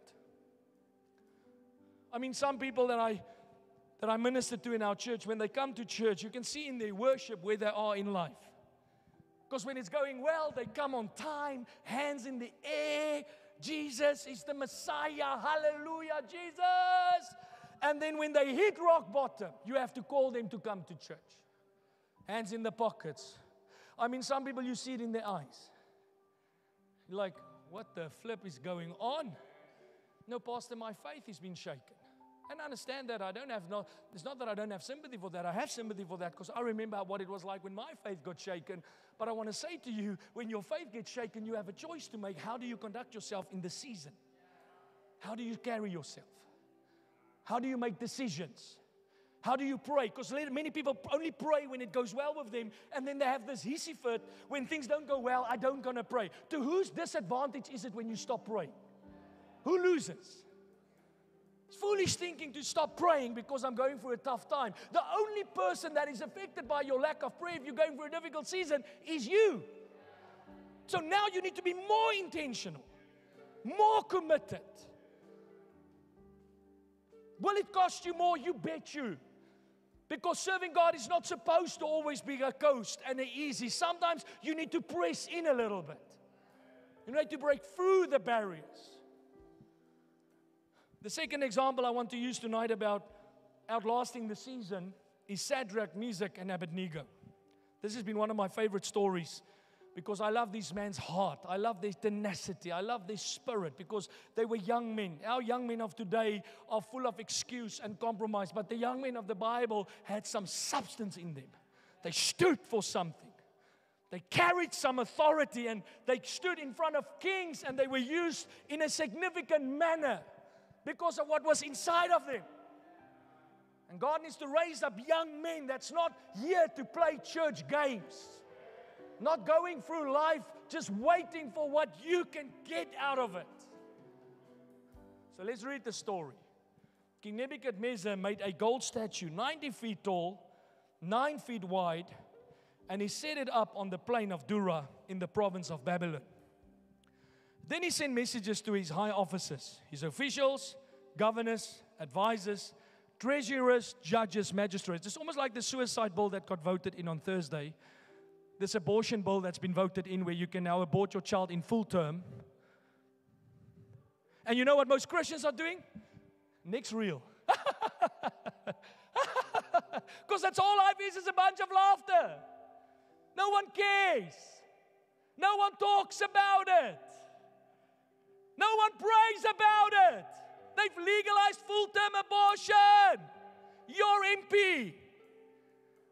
I mean, some people that I minister to in our church, when they come to church, you can see in their worship where they are in life. Because when it's going well, they come on time, hands in the air. Jesus is the Messiah. Hallelujah, Jesus. And then when they hit rock bottom, you have to call them to come to church. Hands in the pockets. I mean, some people, you see it in their eyes. You're like, what the flip is going on? No, Pastor, my faith has been shaken. And I understand that it's not that I don't have sympathy for that. I have sympathy for that because I remember what it was like when my faith got shaken. But I want to say to you, when your faith gets shaken, you have a choice to make. How do you conduct yourself in the season? How do you carry yourself? How do you make decisions? How do you pray? Because many people only pray when it goes well with them, and then they have this hissy fit. When things don't go well, I don't gonna pray. To whose disadvantage is it when you stop praying? Who loses? It's foolish thinking to stop praying because I'm going through a tough time. The only person that is affected by your lack of prayer if you're going through a difficult season is you. So now you need to be more intentional, more committed. Will it cost you more? You bet you. Because serving God is not supposed to always be a coast and an easy. Sometimes you need to press in a little bit. You need to break through the barriers. The second example I want to use tonight about outlasting the season is Shadrach, Meshach, and Abednego. This has been one of my favorite stories because I love this man's heart. I love their tenacity. I love their spirit because they were young men. Our young men of today are full of excuse and compromise, but the young men of the Bible had some substance in them. They stood for something. They carried some authority and they stood in front of kings and they were used in a significant manner because of what was inside of them. And God needs to raise up young men that's not here to play church games. Not going through life just waiting for what you can get out of it. So let's read the story. King Nebuchadnezzar made a gold statue 90 feet tall, 9 feet wide, and he set it up on the plain of Dura in the province of Babylon. Then he sent messages to his high officers, his officials, governors, advisors, treasurers, judges, magistrates. It's almost like the suicide bill that got voted in on Thursday. This abortion bill that's been voted in where you can now abort your child in full term. And you know what most Christians are doing? Next reel. Because that's all life is a bunch of laughter. No one cares. No one talks about it. No one prays about it. They've legalized full-term abortion. Your MP.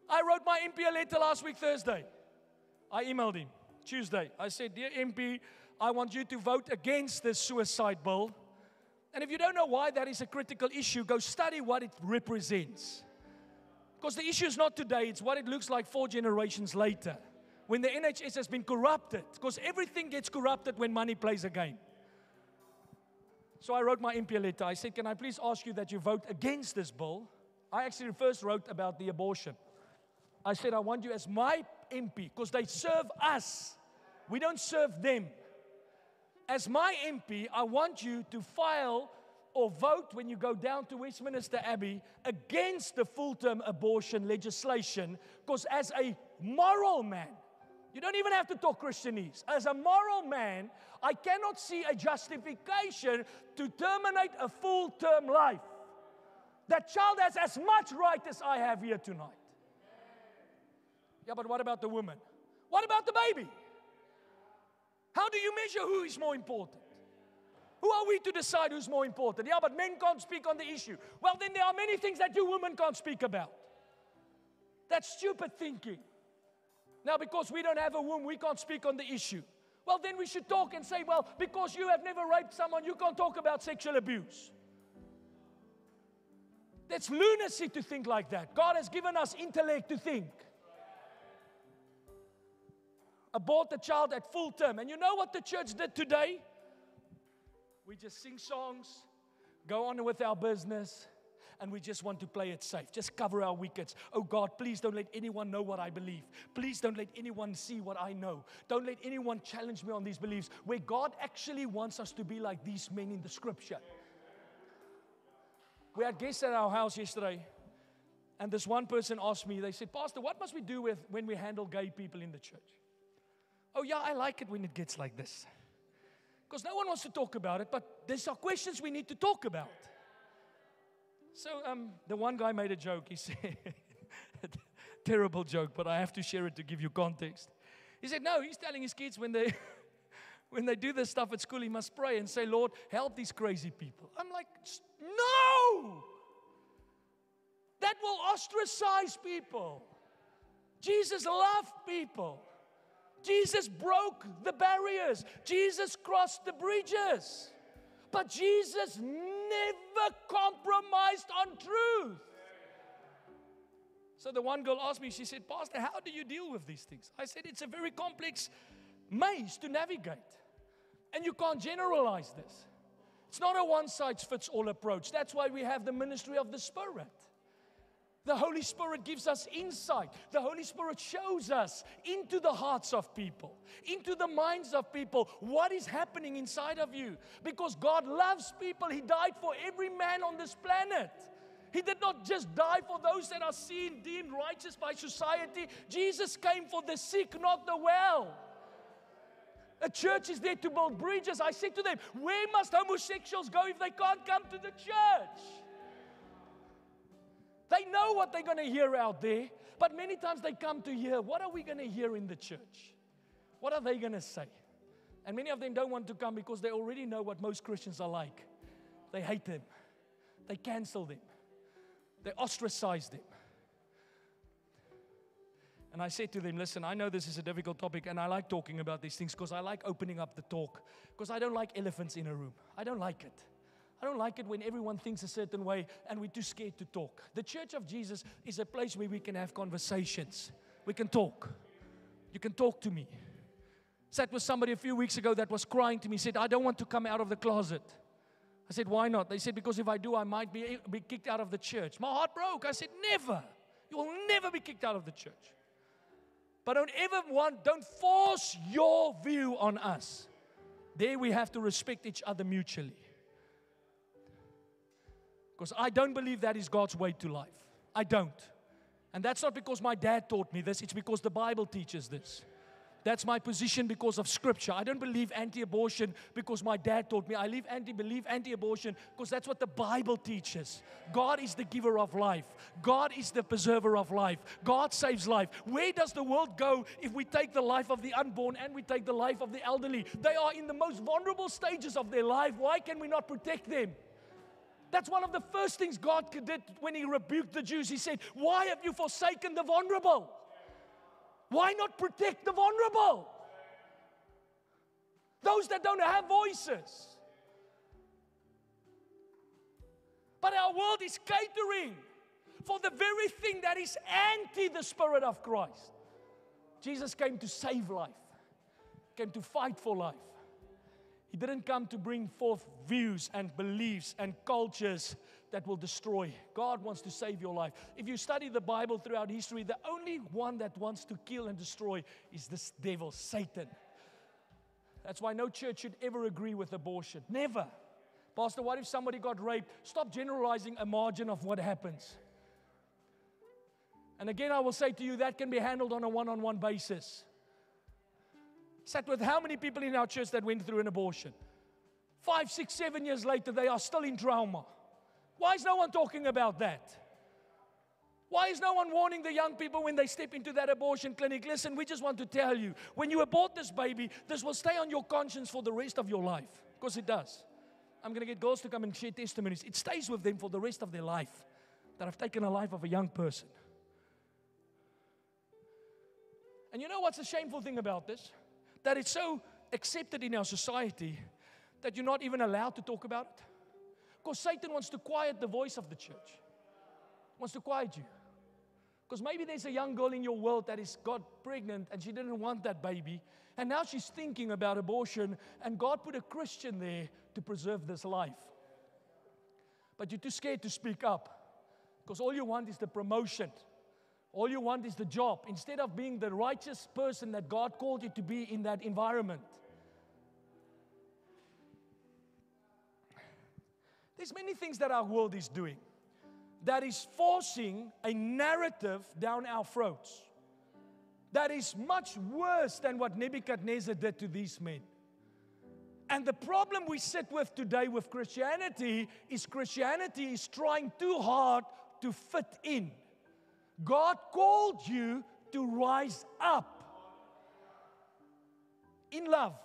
I wrote my MP a letter last week, Thursday. I emailed him Tuesday. I said, dear MP, I want you to vote against this suicide bill. And if you don't know why that is a critical issue, go study what it represents. Because the issue is not today, it's what it looks like 4 generations later. When the NHS has been corrupted. Because everything gets corrupted when money plays a game. So I wrote my MP a letter. I said, can I please ask you that you vote against this bill? I actually first wrote about the abortion. I said, I want you as my MP, because they serve us. We don't serve them. As my MP, I want you to file or vote when you go down to Westminster Abbey against the full-term abortion legislation, because as a moral man, you don't even have to talk Christianese. As a moral man, I cannot see a justification to terminate a full-term life. That child has as much right as I have here tonight. Yeah, but what about the woman? What about the baby? How do you measure who is more important? Who are we to decide who's more important? Yeah, but men can't speak on the issue. Well, then there are many things that you women can't speak about. That's stupid thinking. Now, because we don't have a womb, we can't speak on the issue. Well, then we should talk and say, well, because you have never raped someone, you can't talk about sexual abuse. That's lunacy to think like that. God has given us intellect to think. Abort the child at full term. And you know what the church did today? We just sing songs, go on with our business, and we just want to play it safe. Just cover our wickets. Oh God, please don't let anyone know what I believe. Please don't let anyone see what I know. Don't let anyone challenge me on these beliefs. Where God actually wants us to be like these men in the scripture. We had guests at our house yesterday, and this one person asked me, they said, Pastor, what must we do when we handle gay people in the church? Oh yeah, I like it when it gets like this. Because no one wants to talk about it, but there's some questions we need to talk about. So the one guy made a joke. He said, terrible joke, but I have to share it to give you context. He said, no, he's telling his kids when they do this stuff at school, he must pray and say, Lord, help these crazy people. I'm like, no! That will ostracize people. Jesus loved people. Jesus broke the barriers. Jesus crossed the bridges. But Jesus never compromised on truth. So the one girl asked me, she said, Pastor, how do you deal with these things? I said, it's a very complex maze to navigate. And you can't generalize this. It's not a one-size-fits-all approach. That's why we have the ministry of the Spirit. The Holy Spirit gives us insight. The Holy Spirit shows us into the hearts of people, into the minds of people, what is happening inside of you. Because God loves people. He died for every man on this planet. He did not just die for those that are seen, deemed righteous by society. Jesus came for the sick, not the well. A church is there to build bridges. I said to them, where must homosexuals go if they can't come to the church? They know what they're going to hear out there, but many times they come to hear, what are we going to hear in the church? What are they going to say? And many of them don't want to come because they already know what most Christians are like. They hate them. They cancel them. They ostracize them. And I said to them, listen, I know this is a difficult topic, and I like talking about these things because I like opening up the talk, because I don't like elephants in a room. I don't like it. I don't like it when everyone thinks a certain way and we're too scared to talk. The Church of Jesus is a place where we can have conversations. We can talk. You can talk to me. Sat with somebody a few weeks ago that was crying to me, said, I don't want to come out of the closet. I said, why not? They said, because if I do, I might be kicked out of the church. My heart broke. I said, never. You will never be kicked out of the church. But don't force your view on us. There we have to respect each other mutually. Because I don't believe that is God's way to life. I don't. And that's not because my dad taught me this. It's because the Bible teaches this. That's my position because of Scripture. I don't believe anti-abortion because my dad taught me. I believe anti-abortion because that's what the Bible teaches. God is the giver of life. God is the preserver of life. God saves life. Where does the world go if we take the life of the unborn and we take the life of the elderly? They are in the most vulnerable stages of their life. Why can we not protect them? That's one of the first things God did when He rebuked the Jews. He said, why have you forsaken the vulnerable? Why not protect the vulnerable? Those that don't have voices. But our world is catering for the very thing that is anti the Spirit of Christ. Jesus came to save life. Came to fight for life. He didn't come to bring forth views and beliefs and cultures that will destroy. God wants to save your life. If you study the Bible throughout history, the only one that wants to kill and destroy is this devil, Satan. That's why no church should ever agree with abortion. Never. Pastor, what if somebody got raped? Stop generalizing a margin of what happens. And again, I will say to you, that can be handled on a one-on-one basis. Sat with how many people in our church that went through an abortion? 5, 6, 7 years later, they are still in trauma. Why is no one talking about that? Why is no one warning the young people when they step into that abortion clinic? Listen, we just want to tell you, when you abort this baby, this will stay on your conscience for the rest of your life. Because it does. I'm going to get girls to come and share testimonies. It stays with them for the rest of their life. That I've taken a life of a young person. And you know what's the shameful thing about this? That it's so accepted in our society that you're not even allowed to talk about it. Because Satan wants to quiet the voice of the church. Wants to quiet you. Because maybe there's a young girl in your world that got pregnant and she didn't want that baby. And now she's thinking about abortion. And God put a Christian there to preserve this life. But you're too scared to speak up. Because all you want is the promotion. All you want is the job. Instead of being the righteous person that God called you to be in that environment. There's many things that our world is doing that is forcing a narrative down our throats that is much worse than what Nebuchadnezzar did to these men. And the problem we sit with today with Christianity is trying too hard to fit in. God called you to rise up in love,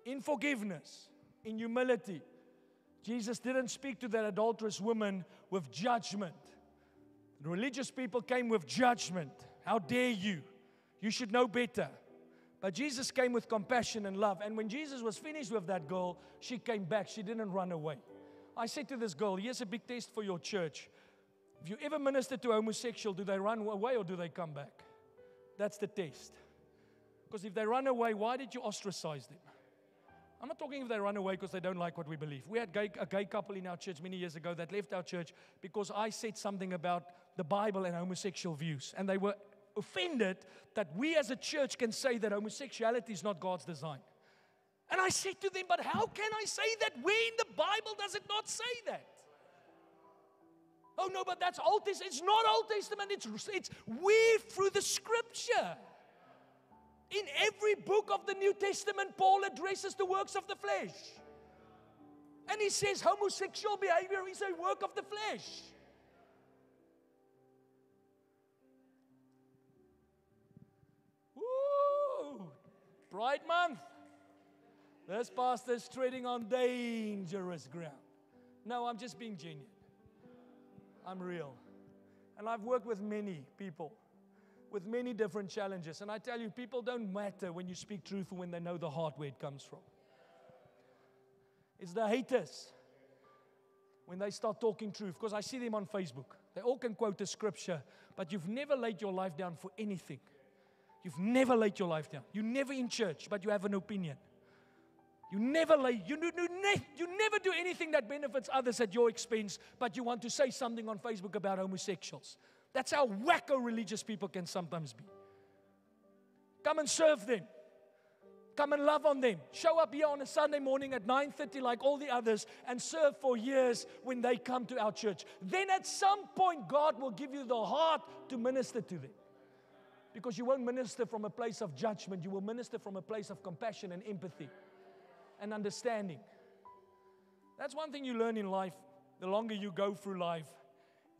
in forgiveness, in humility. Jesus didn't speak to that adulterous woman with judgment. The religious people came with judgment. How dare you? You should know better. But Jesus came with compassion and love. And when Jesus was finished with that girl, she came back. She didn't run away. I said to this girl, here's a big test for your church. If you ever minister to a homosexual, do they run away or do they come back? That's the test. Because if they run away, why did you ostracize them? I'm not talking if they run away because they don't like what we believe. We had a gay couple in our church many years ago that left our church because I said something about the Bible and homosexual views. And they were offended that we as a church can say that homosexuality is not God's design. And I said to them, but how can I say that? Where in the Bible does it not say that? Oh no, but that's Old Testament. It's not Old Testament. It's weaved through the Scripture. In every book of the New Testament, Paul addresses the works of the flesh. And he says homosexual behavior is a work of the flesh. Woo! Pride Month. This pastor's treading on dangerous ground. No, I'm just being genuine. I'm real. And I've worked with many people with many different challenges. And I tell you, people don't matter when you speak truth when they know the heart where it comes from. It's the haters when they start talking truth, because I see them on Facebook. They all can quote the scripture, but you've never laid your life down for anything. You've never laid your life down. You're never in church, but you have an opinion. You never do anything that benefits others at your expense, but you want to say something on Facebook about homosexuals. That's how wacko religious people can sometimes be. Come and serve them. Come and love on them. Show up here on a Sunday morning at 9:30 like all the others and serve for years when they come to our church. Then at some point, God will give you the heart to minister to them. Because you won't minister from a place of judgment. You will minister from a place of compassion and empathy and understanding. That's one thing you learn in life. The longer you go through life,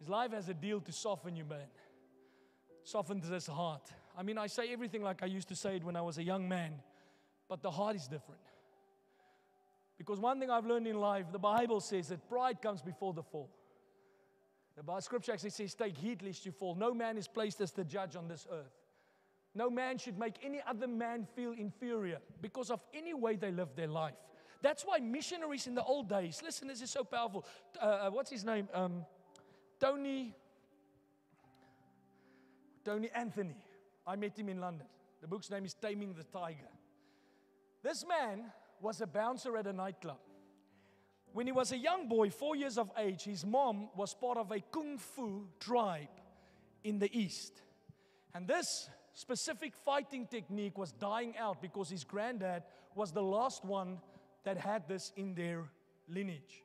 is life has a deal to soften you, man. Softens this heart. I mean, I say everything like I used to say it when I was a young man, but the heart is different. Because one thing I've learned in life, the Bible says that pride comes before the fall. The scripture actually says, take heed lest you fall. No man is placed as the judge on this earth. No man should make any other man feel inferior because of any way they live their life. That's why missionaries in the old days, listen, this is so powerful. What's his name? Tony Anthony. I met him in London. The book's name is Taming the Tiger. This man was a bouncer at a nightclub. When he was a young boy, 4 years of age, his mom was part of a kung fu tribe in the East. And this specific fighting technique was dying out because his granddad was the last one that had this in their lineage.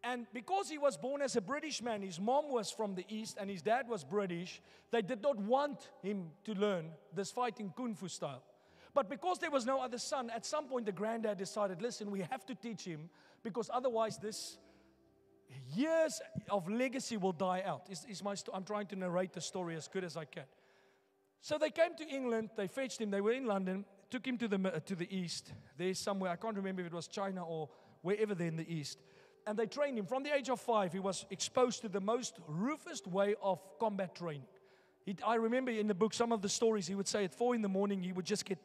And because he was born as a British man, his mom was from the East and his dad was British, they did not want him to learn this fighting kung fu style. But because there was no other son, at some point the granddad decided, listen, we have to teach him because otherwise this years of legacy will die out. I'm trying to narrate the story as good as I can. So they came to England, they fetched him, they were in London, took him to the East. There's somewhere, I can't remember if it was China or wherever there in the East. And they trained him. From the age of 5, he was exposed to the most roughest way of combat training. I remember in the book some of the stories, he would say at 4 in the morning, he would just get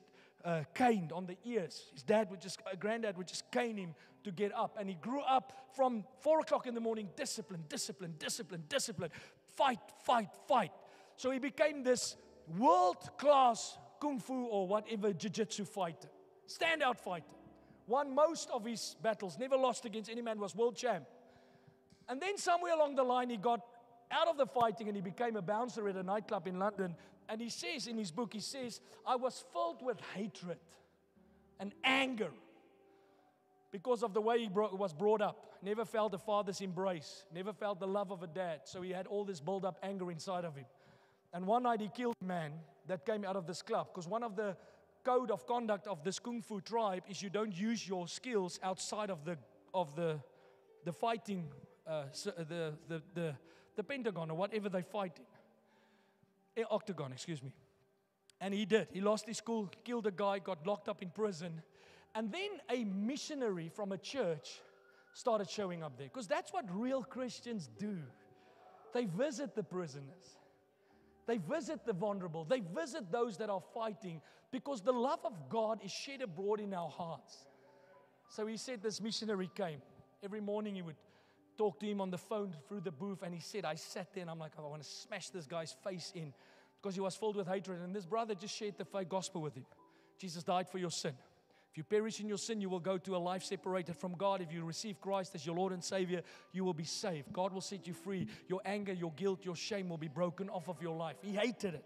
caned on the ears. His granddad would just cane him to get up. And he grew up from 4 o'clock in the morning, discipline, fight. So he became this world-class kung fu or whatever jiu-jitsu fighter. Standout fighter. Won most of his battles, never lost against any man, was world champ. And then somewhere along the line, he got out of the fighting and he became a bouncer at a nightclub in London. And he says in his book, he says, I was filled with hatred and anger because of the way he was brought up. Never felt a father's embrace, never felt the love of a dad. So he had all this built-up anger inside of him. And one night he killed a man that came out of this club because one of the code of conduct of this kung fu tribe is you don't use your skills outside of the fighting, the pentagon or whatever they fight in. Octagon, excuse me. And he did. He lost his school, killed a guy, got locked up in prison. And then a missionary from a church started showing up there. Because that's what real Christians do. They visit the prisoners. They visit the vulnerable. They visit those that are fighting because the love of God is shed abroad in our hearts. So he said this missionary came. Every morning he would talk to him on the phone through the booth. And he said, I sat there and I'm like, I want to smash this guy's face in because he was filled with hatred. And this brother just shared the faith gospel with him. Jesus died for your sin. If you perish in your sin, you will go to a life separated from God. If you receive Christ as your Lord and Savior, you will be saved. God will set you free. Your anger, your guilt, your shame will be broken off of your life. He hated it.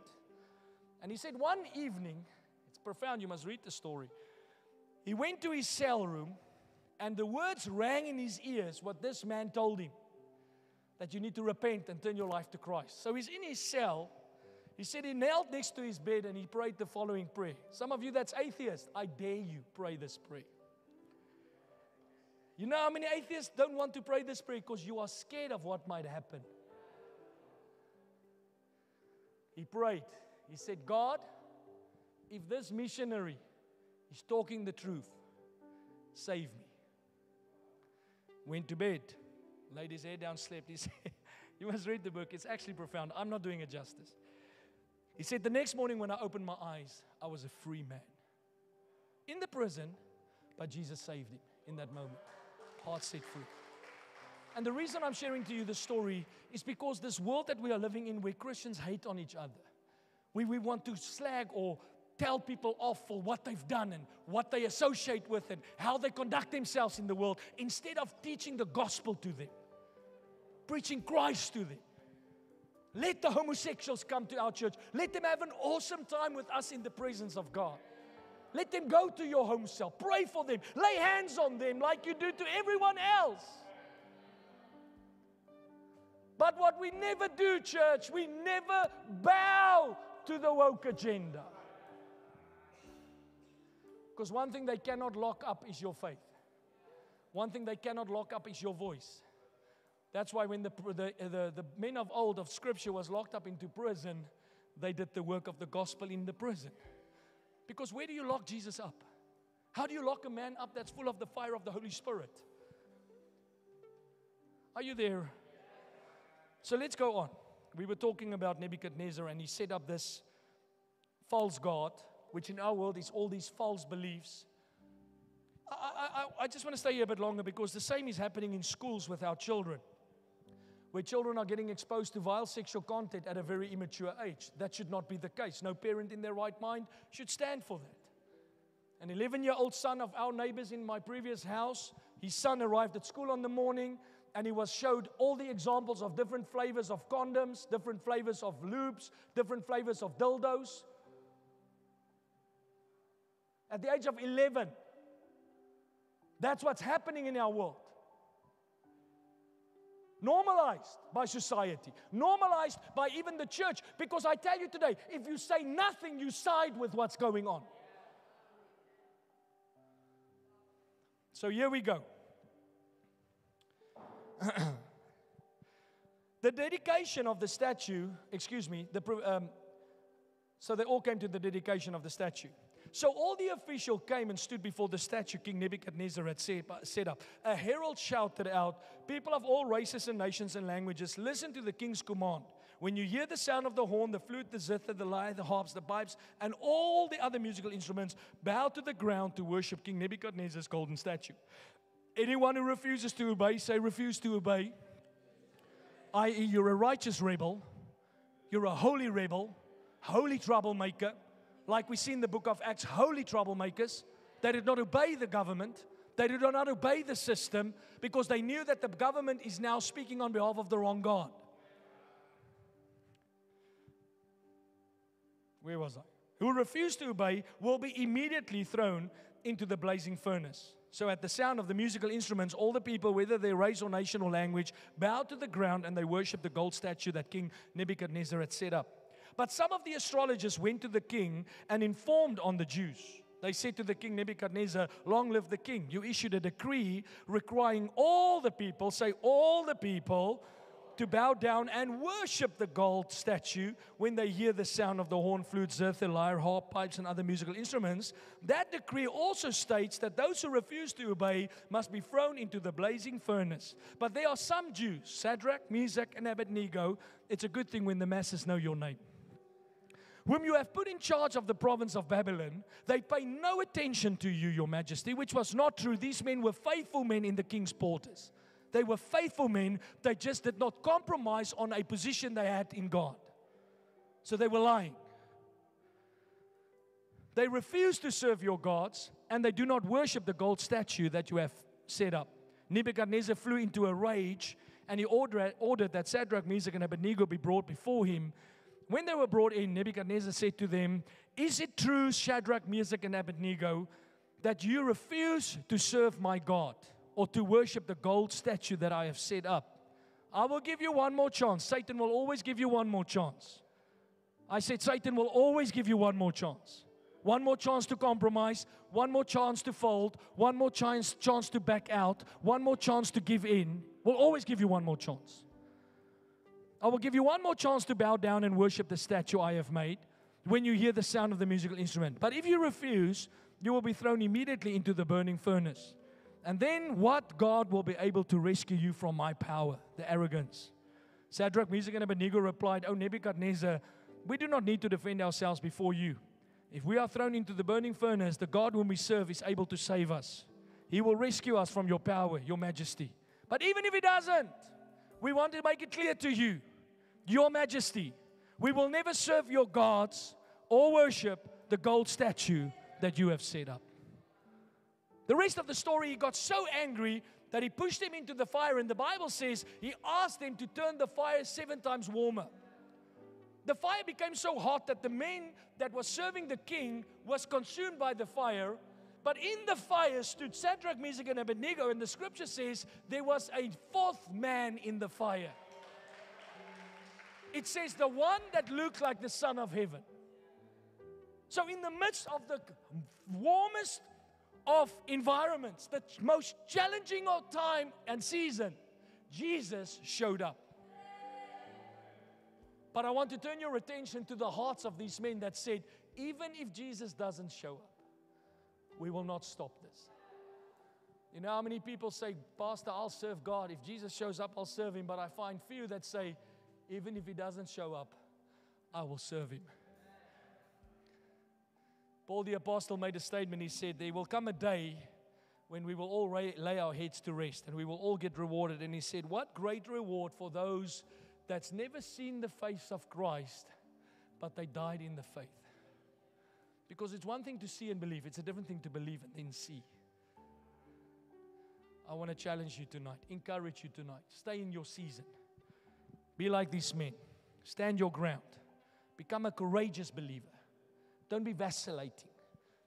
And he said one evening, it's profound, you must read the story. He went to his cell room and the words rang in his ears what this man told him. That you need to repent and turn your life to Christ. So he's in his cell. He said he knelt next to his bed and he prayed the following prayer. Some of you that's atheist, I dare you, pray this prayer. You know how many atheists don't want to pray this prayer because you are scared of what might happen. He prayed. He said, God, if this missionary is talking the truth, save me. Went to bed, laid his head down, slept. He said, you must read the book. It's actually profound. I'm not doing it justice. He said, the next morning when I opened my eyes, I was a free man. In the prison, but Jesus saved him in that moment. Heart set free. And the reason I'm sharing to you this story is because this world that we are living in, where Christians hate on each other, we want to slag or tell people off for what they've done and what they associate with and how they conduct themselves in the world, instead of teaching the gospel to them, preaching Christ to them. Let the homosexuals come to our church. Let them have an awesome time with us in the presence of God. Let them go to your home cell. Pray for them. Lay hands on them like you do to everyone else. But what we never do, church, we never bow to the woke agenda. Because one thing they cannot lock up is your faith. One thing they cannot lock up is your voice. That's why when the men of old of Scripture was locked up into prison, they did the work of the gospel in the prison. Because where do you lock Jesus up? How do you lock a man up that's full of the fire of the Holy Spirit? Are you there? So let's go on. We were talking about Nebuchadnezzar, and he set up this false god, which in our world is all these false beliefs. I just want to stay here a bit longer, because the same is happening in schools with our children, where children are getting exposed to vile sexual content at a very immature age. That should not be the case. No parent in their right mind should stand for that. An 11-year-old son of our neighbors in my previous house, his son arrived at school on the morning, and he was showed all the examples of different flavors of condoms, different flavors of lubes, different flavors of dildos. At the age of 11, that's what's happening in our world. Normalized by society, normalized by even the church. Because I tell you today, if you say nothing, you side with what's going on. So here we go. The dedication of the statue, so they all came to the dedication of the statue. So all the officials came and stood before the statue King Nebuchadnezzar had set up. A herald shouted out, "People of all races and nations and languages, listen to the king's command. When you hear the sound of the horn, the flute, the zither, the lyre, the harps, the pipes, and all the other musical instruments, bow to the ground to worship King Nebuchadnezzar's golden statue. Anyone who refuses to obey, say refuse to obey. I.e., you're a righteous rebel. You're a holy rebel, holy troublemaker. Like we see in the book of Acts, holy troublemakers. They did not obey the government. They did not obey the system, because they knew that the government is now speaking on behalf of the wrong God. Where was I? Who refuse to obey will be immediately thrown into the blazing furnace. So at the sound of the musical instruments, all the people, whether their race or nation or language, bowed to the ground and they worshiped the gold statue that King Nebuchadnezzar had set up. But some of the astrologers went to the king and informed on the Jews. They said to the king Nebuchadnezzar, "Long live the king. You issued a decree requiring all the people," say all the people, "to bow down and worship the gold statue when they hear the sound of the horn, flute, zither, lyre, harp, pipes, and other musical instruments. That decree also states that those who refuse to obey must be thrown into the blazing furnace. But there are some Jews, Shadrach, Meshach, and Abednego. It's a good thing when the masses know your name, whom you have put in charge of the province of Babylon. They pay no attention to you, your majesty," which was not true. These men were faithful men in the king's quarters. They were faithful men. They just did not compromise on a position they had in God. So they were lying. They refuse to serve your gods, and they do not worship the gold statue that you have set up. Nebuchadnezzar flew into a rage, and he ordered that Shadrach, Meshach, and Abednego be brought before him. When they were brought in, Nebuchadnezzar said to them, "Is it true, Shadrach, Meshach, and Abednego, that you refuse to serve my God or to worship the gold statue that I have set up? I will give you one more chance." Satan will always give you one more chance. I said Satan will always give you one more chance. One more chance to compromise, one more chance to fold, one more chance to back out, one more chance to give in. Will always give you one more chance. I will give you one more chance to bow down and worship the statue I have made when you hear the sound of the musical instrument. But if you refuse, you will be thrown immediately into the burning furnace. And then what God will be able to rescue you from my power?" The arrogance. Shadrach, Meshach, and Abednego replied, "O Nebuchadnezzar, we do not need to defend ourselves before you. If we are thrown into the burning furnace, the God whom we serve is able to save us. He will rescue us from your power, your majesty. But even if He doesn't, we want to make it clear to you, Your Majesty, we will never serve your gods or worship the gold statue that you have set up. The rest of the story, he got so angry that he pushed him into the fire, and the Bible says he asked him to turn the fire 7 times warmer. The fire became so hot that the men that was serving the king was consumed by the fire. But in the fire stood Shadrach, Meshach, and Abednego, and the scripture says there was a 4th man in the fire. It says the one that looked like the Son of Heaven. So in the midst of the warmest of environments, the most challenging of time and season, Jesus showed up. But I want to turn your attention to the hearts of these men that said, even if Jesus doesn't show up, we will not stop this. You know how many people say, Pastor, I'll serve God. If Jesus shows up, I'll serve Him. But I find few that say, even if He doesn't show up, I will serve Him. Paul the Apostle made a statement. He said, there will come a day when we will all lay our heads to rest and we will all get rewarded. And he said, what great reward for those that's never seen the face of Christ, but they died in the faith. Because it's one thing to see and believe. It's a different thing to believe and then see. I want to challenge you tonight, encourage you tonight. Stay in your season. Be like these men. Stand your ground. Become a courageous believer. Don't be vacillating.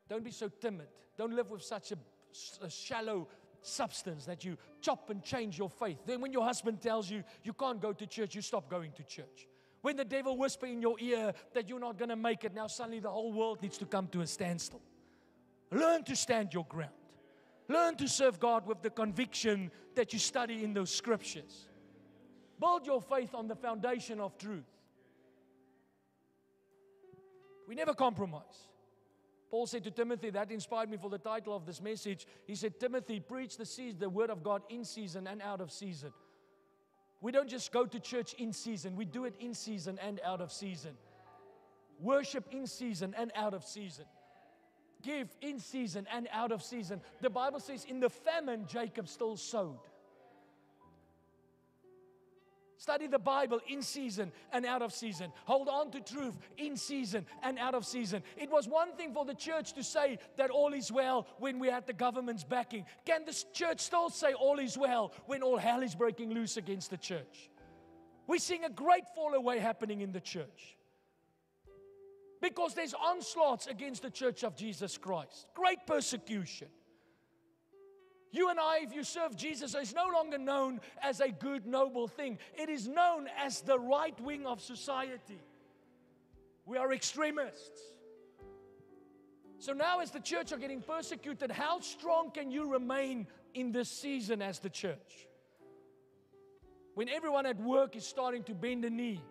Don't be so timid. Don't live with such a shallow substance that you chop and change your faith. Then when your husband tells you you can't go to church, you stop going to church. When the devil whispers in your ear that you're not going to make it, now suddenly the whole world needs to come to a standstill. Learn to stand your ground. Learn to serve God with the conviction that you study in those scriptures. Build your faith on the foundation of truth. We never compromise. Paul said to Timothy, that inspired me for the title of this message. He said, Timothy, preach the word of God in season and out of season. We don't just go to church in season. We do it in season and out of season. Worship in season and out of season. Give in season and out of season. The Bible says in the famine, Jacob still sowed. Study the Bible in season and out of season. Hold on to truth in season and out of season. It was one thing for the church to say that all is well when we had the government's backing. Can the church still say all is well when all hell is breaking loose against the church? We're seeing a great fall away happening in the church. Because there's onslaughts against the church of Jesus Christ. Great persecution. You and I, if you serve Jesus, is no longer known as a good, noble thing. It is known as the right wing of society. We are extremists. So now as the church are getting persecuted, how strong can you remain in this season as the church? When everyone at work is starting to bend the knee,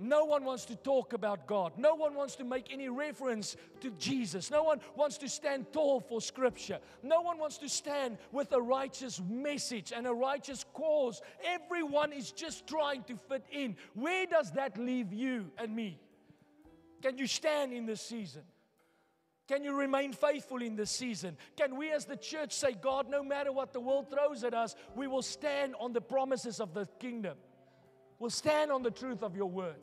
no one wants to talk about God. No one wants to make any reference to Jesus. No one wants to stand tall for Scripture. No one wants to stand with a righteous message and a righteous cause. Everyone is just trying to fit in. Where does that leave you and me? Can you stand in this season? Can you remain faithful in this season? Can we as the church say, God, no matter what the world throws at us, we will stand on the promises of the kingdom. We'll stand on the truth of your word.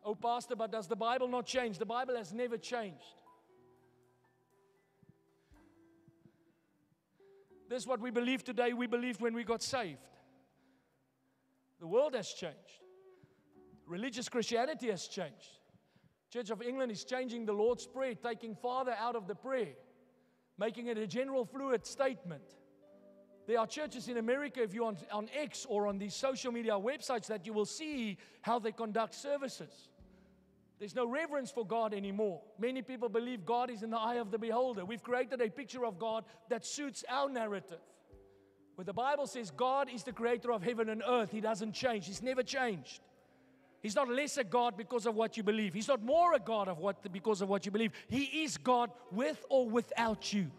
Oh, Pastor, but does the Bible not change? The Bible has never changed. This is what we believe today, we believed when we got saved. The world has changed. Religious Christianity has changed. Church of England is changing the Lord's Prayer, taking Father out of the prayer, making it a general fluid statement. There are churches in America, if you're on X or on these social media websites, that you will see how they conduct services. There's no reverence for God anymore. Many people believe God is in the eye of the beholder. We've created a picture of God that suits our narrative. Where the Bible says God is the creator of heaven and earth. He doesn't change. He's never changed. He's not less a God because of what you believe. He's not more a God because of what you believe. He is God with or without you.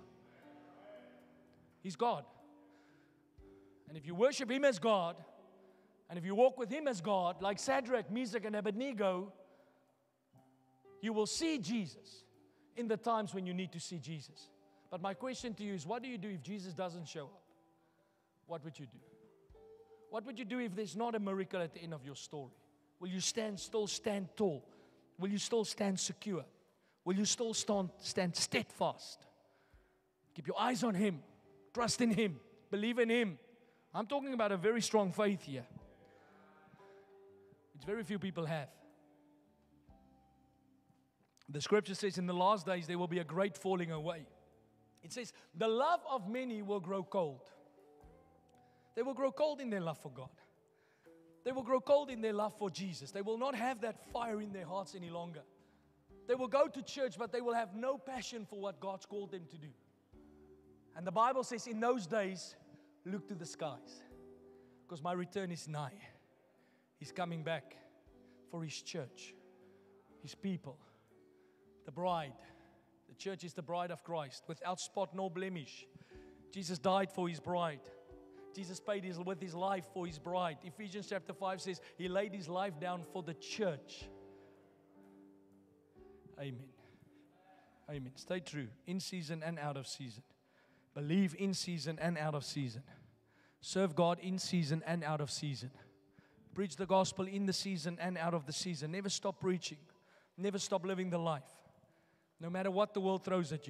He's God. And if you worship Him as God, and if you walk with Him as God, like Shadrach, Meshach, and Abednego, you will see Jesus in the times when you need to see Jesus. But my question to you is, what do you do if Jesus doesn't show up? what would you do? What would you do if there's not a miracle at the end of your story? Will you still stand tall? Will you still stand secure? Will you still stand steadfast? Keep your eyes on Him. Trust in Him. Believe in Him. I'm talking about a very strong faith here, which very few people have. The scripture says in the last days there will be a great falling away. It says the love of many will grow cold. They will grow cold in their love for God. They will grow cold in their love for Jesus. They will not have that fire in their hearts any longer. They will go to church, but they will have no passion for what God's called them to do. And the Bible says in those days, look to the skies, because my return is nigh. He's coming back for His church, His people, the bride. The church is the bride of Christ, without spot nor blemish. Jesus died for His bride. Jesus paid with His life for His bride. Ephesians chapter 5 says He laid His life down for the church. Amen. Amen. Stay true, in season and out of season. Believe in season and out of season. Serve God in season and out of season. Preach the gospel in the season and out of the season. Never stop preaching. Never stop living the life. No matter what the world throws at you.